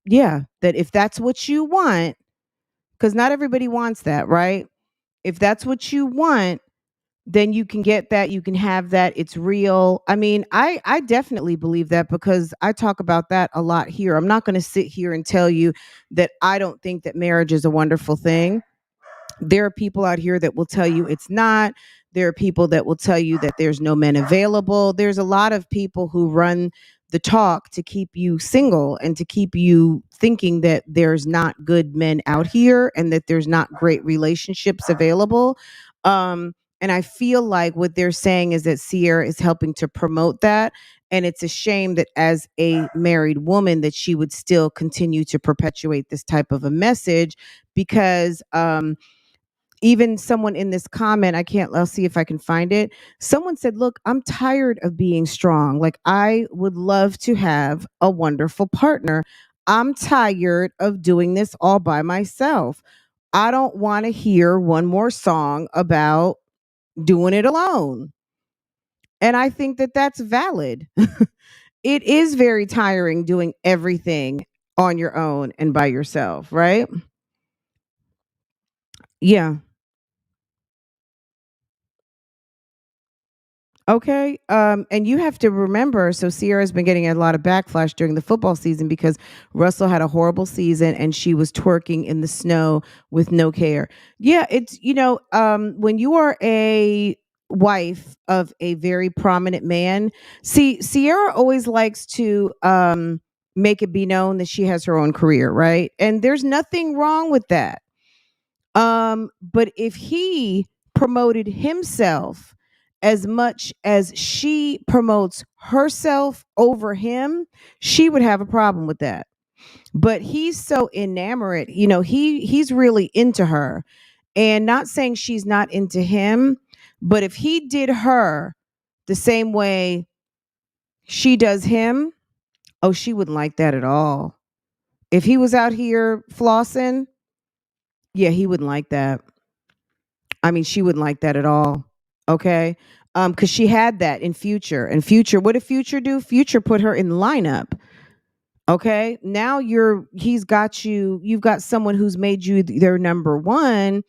yeah, that if that's what you want, because not everybody wants that, right? If that's what you want, then you can get that, you can have that, it's real. I mean, I definitely believe that because I talk about that a lot here. I'm not going to sit here and tell you that I don't think that marriage is a wonderful thing. There are people out here that will tell you it's not. There are people that will tell you that there's no men available. There's a lot of people who run the talk to keep you single and to keep you thinking that there's not good men out here and that there's not great relationships available. And I feel like what they're saying is that Ciara is helping to promote that. And it's a shame that as a married woman that she would still continue to perpetuate this type of a message because even someone in this comment, I'll see if I can find it. Someone said, look, I'm tired of being strong. Like, I would love to have a wonderful partner. I'm tired of doing this all by myself. I don't want to hear one more song about doing it alone. And I think that that's valid. It is very tiring doing everything on your own and by yourself, right? Yeah. Okay. And you have to remember, so Ciara's been getting a lot of backlash during the football season because Russell had a horrible season and she was twerking in the snow with no care. Yeah, it's, when you are a wife of a very prominent man, see, Ciara always likes to make it be known that she has her own career, right? And there's nothing wrong with that. But if he promoted himself as much as she promotes herself over him, she would have a problem with that. But he's so enamored, he's really into her. And not saying she's not into him, but if he did her the same way she does him, oh, she wouldn't like that at all. If he was out here flossing, yeah, he wouldn't like that. I mean, she wouldn't like that at all. Okay. Because she had that in Future. And Future, what did Future do? Future put her in the lineup. Okay. Now you've got someone who's made you their number one,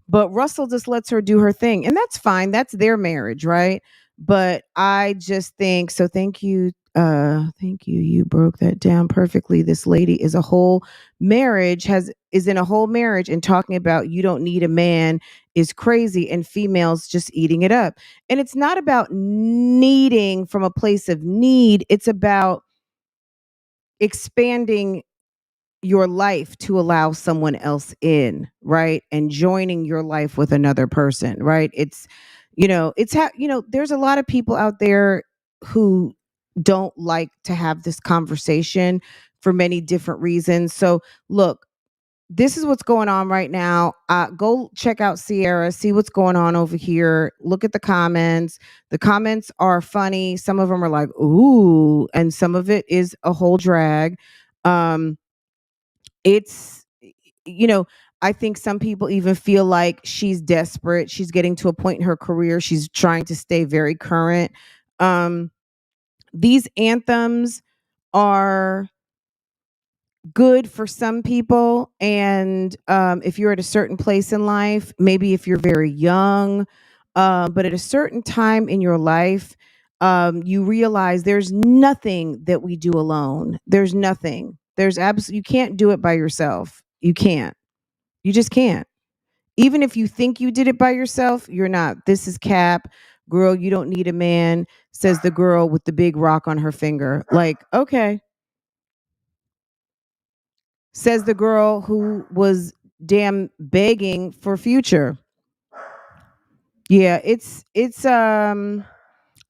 but Russell just lets her do her thing. And that's fine. That's their marriage, right? But I just think so. Thank you. Thank you. You broke that down perfectly. This lady is in a whole marriage, and talking about you don't need a man is crazy, and females just eating it up. And it's not about needing from a place of need. It's about expanding your life to allow someone else in, right? And joining your life with another person, right? There's a lot of people out there who don't like to have this conversation for many different reasons. So, look, this is what's going on right now. Go check out Ciara, see what's going on over here. Look at the comments. The comments are funny. Some of them are like, ooh, and some of it is a whole drag. It's you know I think some people even feel like she's desperate. She's getting to a point in her career, she's trying to stay very current. These anthems are good for some people, and if you're at a certain place in life, maybe if you're very young, but at a certain time in your life, you realize there's nothing that we do alone. There's nothing. There's absolutely, you can't do it by yourself. You can't. You just can't. Even if you think you did it by yourself, you're not. This is cap. Girl, you don't need a man, says the girl with the big rock on her finger. Like, okay. Says the girl who was damn begging for Future. Yeah, it's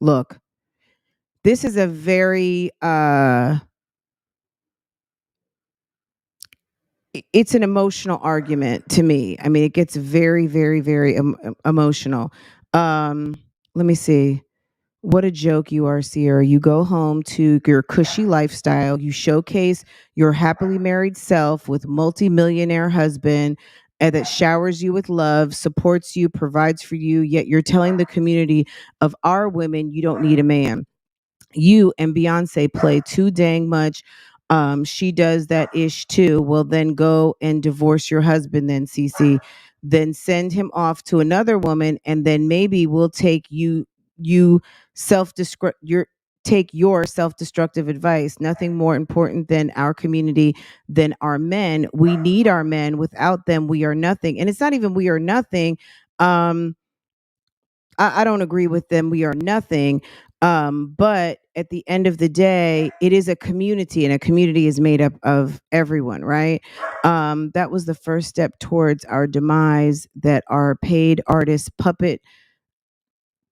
look, this is a very it's an emotional argument to me. I mean, it gets very, very, very emotional. Let me see. What a joke you are, Ciara. You go home to your cushy lifestyle. You showcase your happily married self with multi-millionaire husband that showers you with love, supports you, provides for you, yet you're telling the community of our women you don't need a man. You and Beyonce play too dang much. She does that ish too. Well, then go and divorce your husband, then CC. Then send him off to another woman, and then maybe we'll take you self your take your self-destructive advice. Nothing more important than our community, than our men. We need our men. Without them, we are nothing. And it's not even we are nothing. I don't agree with them. We are nothing. But at the end of the day, it is a community, and a community is made up of everyone, right? That was the first step towards our demise, that our paid artist puppet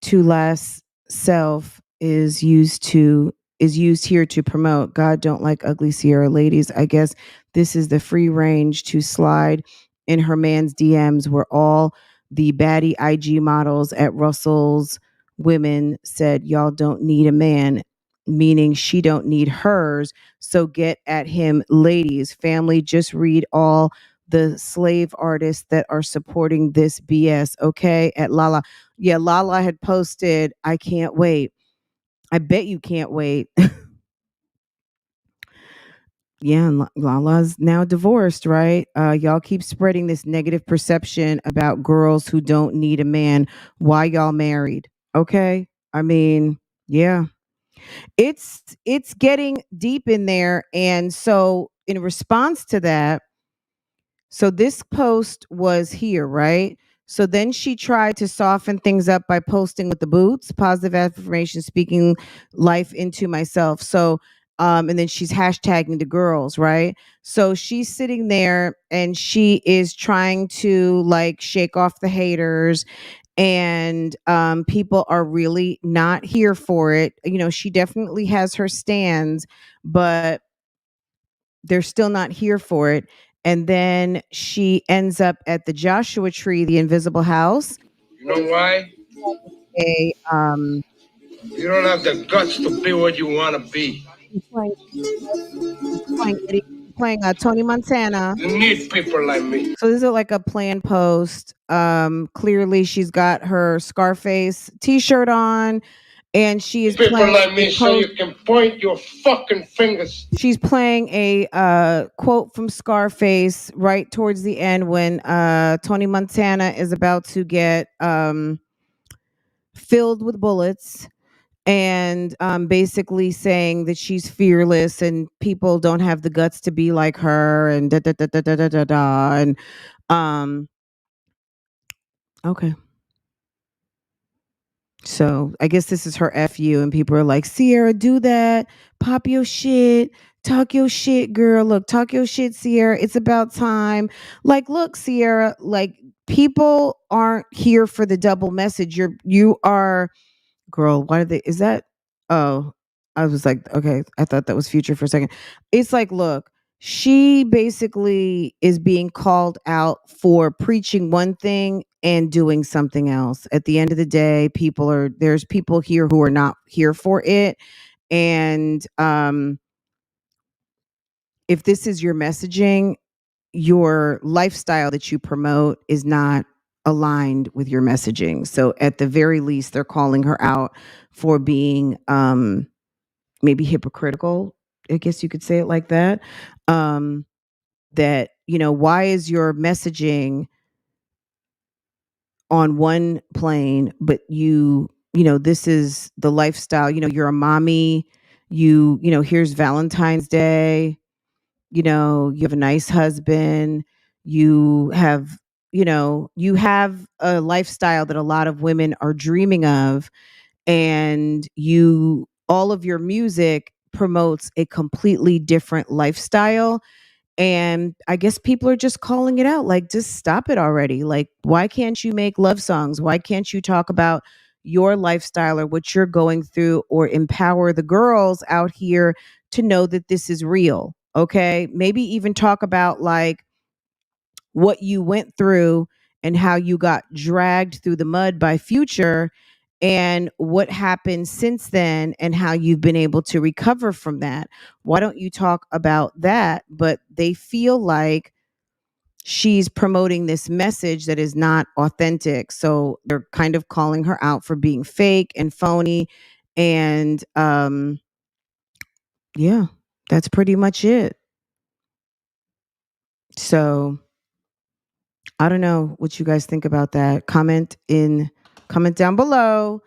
to last self is used here to promote. God don't like ugly Ciara. Ladies, I guess this is the free range to slide in her man's DMs, where all the baddie IG models at Russell's women said, y'all don't need a man, meaning she don't need hers. So get at him, ladies. Family, just read all the slave artists that are supporting this BS, okay? At Lala. Yeah, Lala had posted, I can't wait. I bet you can't wait. Yeah, and Lala's now divorced, right? Y'all keep spreading this negative perception about girls who don't need a man. Why y'all married? Okay? I mean, yeah. It's getting deep in there, and so in response to that, so this post was here, right? So then she tried to soften things up by posting with the boots, positive affirmation, speaking life into myself. So And then she's hashtagging the girls, right? So she's sitting there and she is trying to like shake off the haters, and people are really not here for it. She definitely has her stands, but they're still not here for it. And then she ends up at the Joshua Tree, the invisible house. You know why? A You don't have the guts to be what you want to be. She's playing, Tony Montana. You need people like me. So this is like a planned post. Clearly she's got her Scarface t-shirt on, and she is People playing like me, so you can point your fucking fingers. She's playing a quote from Scarface right towards the end when Tony Montana is about to get filled with bullets, and basically saying that she's fearless and people don't have the guts to be like her, and da da da da da da da da. And okay. So I guess this is her FU, and people are like, Ciara, do that. Pop your shit. Talk your shit, girl. Look, talk your shit, Ciara. It's about time. Like, look, Ciara, like people aren't here for the double message. You are, girl, why did they, is that, oh, I was like, okay, I thought that was Future for a second. It's like, look, she basically is being called out for preaching one thing and doing something else. At the end of the day, there's people here who are not here for it. And if this is your messaging, your lifestyle that you promote is not aligned with your messaging. So at the very least, they're calling her out for being maybe hypocritical. I guess you could say it like that. That, why is your messaging on one plane, but this is the lifestyle, you're a mommy, here's Valentine's Day, you have a nice husband, you have a lifestyle that a lot of women are dreaming of, and all of your music promotes a completely different lifestyle. And I guess people are just calling it out, like, just stop it already. Like, why can't you make love songs? Why can't you talk about your lifestyle or what you're going through, or empower the girls out here to know that this is real? Okay. Maybe even talk about like what you went through and how you got dragged through the mud by Future, and what happened since then and how you've been able to recover from that. Why don't you talk about that? But they feel like she's promoting this message that is not authentic. So they're kind of calling her out for being fake and phony. And yeah, that's pretty much it. So I don't know what you guys think about that. Comment down below.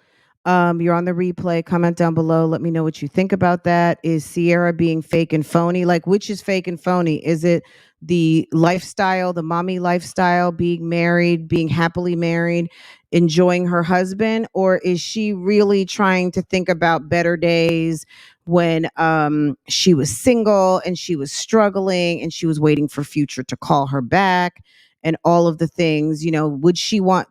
You're on the replay. Comment down below. Let me know what you think about that. Is Ciara being fake and phony? Like, which is fake and phony? Is it the lifestyle, the mommy lifestyle, being married, being happily married, enjoying her husband? Or is she really trying to think about better days when she was single and she was struggling and she was waiting for Future to call her back? And all of the things, would she want,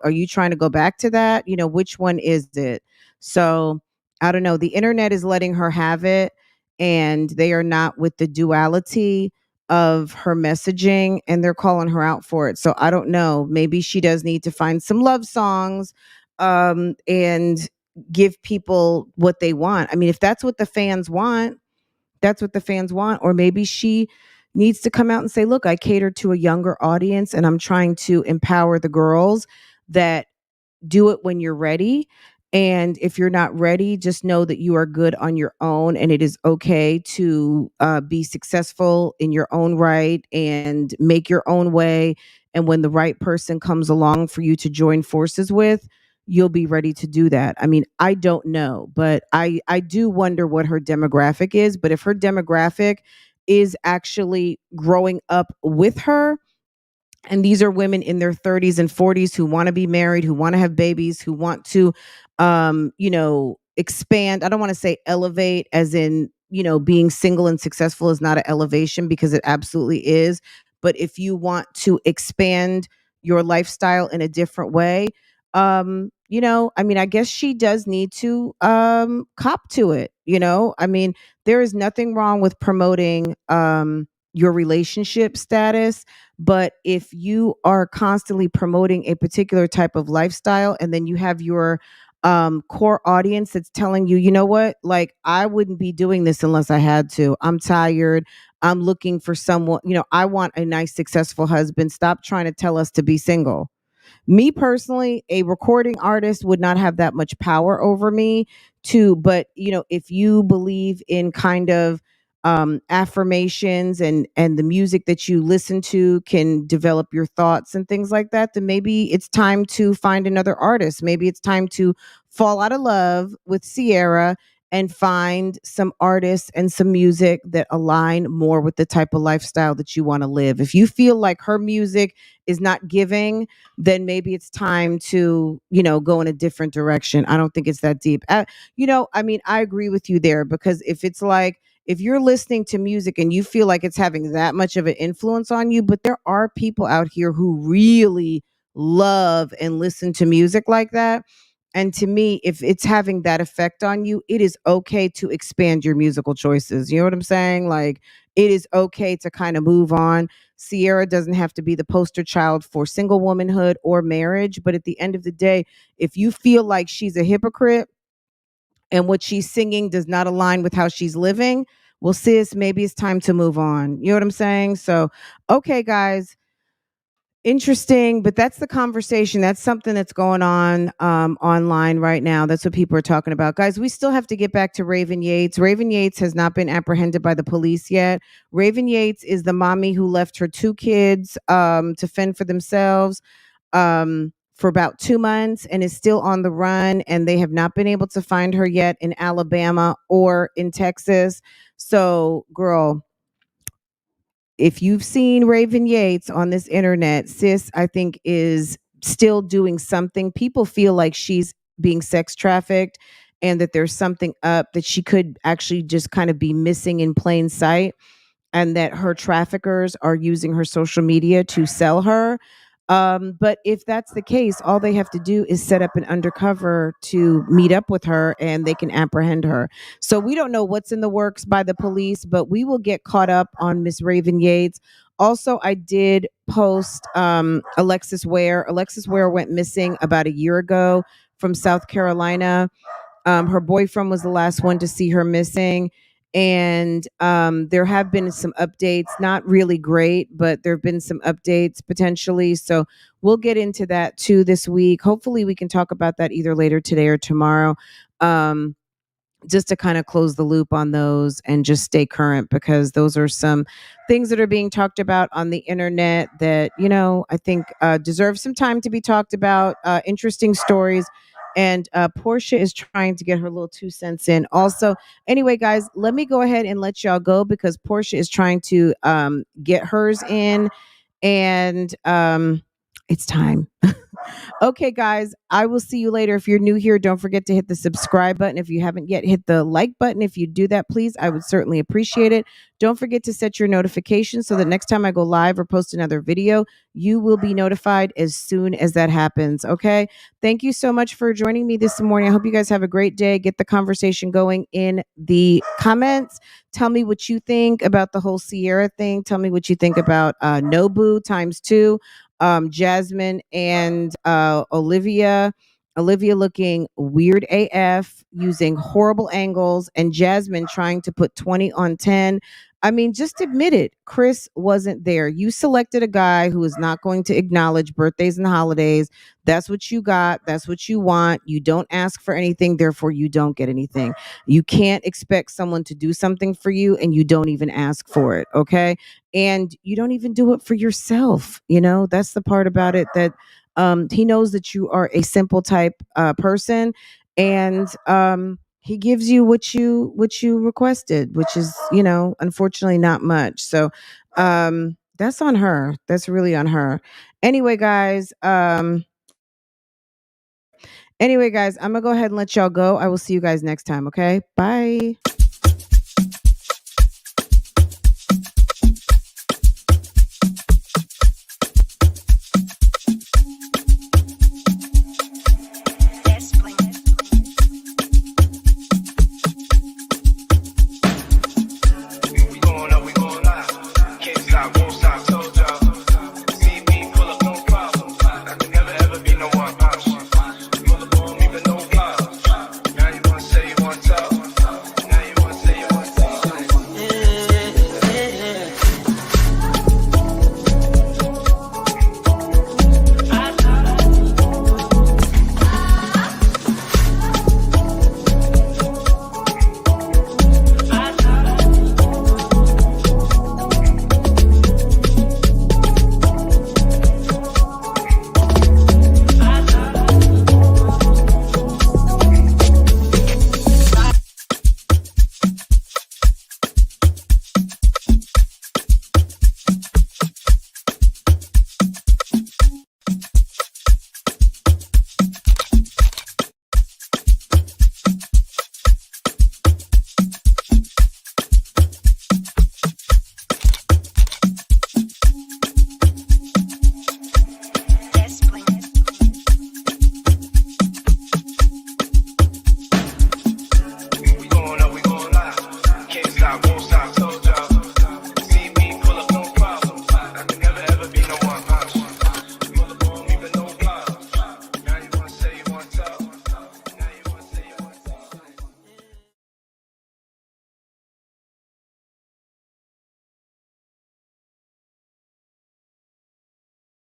are you trying to go back to that? Which one is it? So I don't know. The internet is letting her have it, and they are not with the duality of her messaging, and they're calling her out for it. So I don't know. Maybe she does need to find some love songs, and give people what they want. I mean, if that's what the fans want, that's what the fans want. Or maybe she needs to come out and say, look, I cater to a younger audience, and I'm trying to empower the girls that do it when you're ready. And if you're not ready, just know that you are good on your own, and it is okay to be successful in your own right and make your own way. And when the right person comes along for you to join forces with, you'll be ready to do that. I mean, I don't know, but I do wonder what her demographic is. But if her demographic is actually growing up with her, and these are women in their 30s and 40s who want to be married, who want to have babies, who want to expand. I don't want to say elevate as in being single and successful is not an elevation, because it absolutely is. But if you want to expand your lifestyle in a different way, I mean, I guess she does need to cop to it. I mean, there is nothing wrong with promoting your relationship status, but if you are constantly promoting a particular type of lifestyle, and then you have your core audience that's telling you, you know what, like, I wouldn't be doing this unless I had to. I'm tired. I'm looking for someone, I want a nice, successful husband. Stop trying to tell us to be single. Me personally, a recording artist would not have that much power over me but if you believe in kind of affirmations, and the music that you listen to can develop your thoughts and things like that, then maybe it's time to find another artist. Maybe it's time to fall out of love with Ciara and find some artists and some music that align more with the type of lifestyle that you want to live. If you feel like her music is not giving, then maybe it's time to, go in a different direction. I don't think it's that deep. I mean, I agree with you there, because if you're listening to music and you feel like it's having that much of an influence on you, but there are people out here who really love and listen to music like that. And to me, if it's having that effect on you, it is okay to expand your musical choices. You know what I'm saying? Like, it is okay to kind of move on. Ciara doesn't have to be the poster child for single womanhood or marriage. But at the end of the day, if you feel like she's a hypocrite and what she's singing does not align with how she's living, well, sis, maybe it's time to move on. You know what I'm saying? So, okay, guys. Interesting, but that's the conversation. That's something that's going on online right now. That's what people are talking about. Guys, we still have to get back to Raven Yates. Raven Yates has not been apprehended by the police yet. Raven Yates is the mommy who left her 2 kids to fend for themselves for about 2 months and is still on the run. And they have not been able to find her yet in Alabama or in Texas. So, girl, if you've seen Raven Yates on this internet, sis, I think is still doing something. People feel like she's being sex trafficked and that there's something up, that she could actually just kind of be missing in plain sight, and that her traffickers are using her social media to sell her. But if that's the case, all they have to do is set up an undercover to meet up with her and they can apprehend her. So we don't know what's in the works by the police, but we will get caught up on Miss Raven Yates. Also, I did post Alexis Ware. Alexis Ware went missing about a year ago from South Carolina. Her boyfriend was the last one to see her missing. And there have been some updates, not really great, but there have been some updates potentially. So we'll get into that too this week. Hopefully we can talk about that either later today or tomorrow. Just to kind of close the loop on those and just stay current, because those are some things that are being talked about on the internet that, I think deserve some time to be talked about, interesting stories. And Portia is trying to get her little 2 cents in also. Anyway, guys, let me go ahead and let y'all go, because Portia is trying to get hers in, and it's time. Okay, guys, I will see you later. If you're new here, don't forget to hit the subscribe button. If you haven't yet, hit the like button. If you do that, please, I would certainly appreciate it. Don't forget to set your notifications so that next time I go live or post another video, you will be notified as soon as that happens. Okay. Thank you so much for joining me this morning. I hope you guys have a great day. Get the conversation going in the comments. Tell me what you think about the whole Ciara thing. Tell me what you think about Nobu ×2. Jasmine and Olivia looking weird AF, using horrible angles, and Jasmine trying to put 20 on 10. I mean, just admit it. Chris wasn't there. You selected a guy who is not going to acknowledge birthdays and holidays. That's what you got. That's what you want. You don't ask for anything, therefore you don't get anything. You can't expect someone to do something for you and you don't even ask for it, okay? And you don't even do it for yourself. That's the part about it, that he knows that you are a simple type person, and he gives you what you requested, which is, unfortunately not much. So that's on her. That's really on her. Anyway, guys, I'm gonna go ahead and let y'all go. I will see you guys next time. Okay, bye.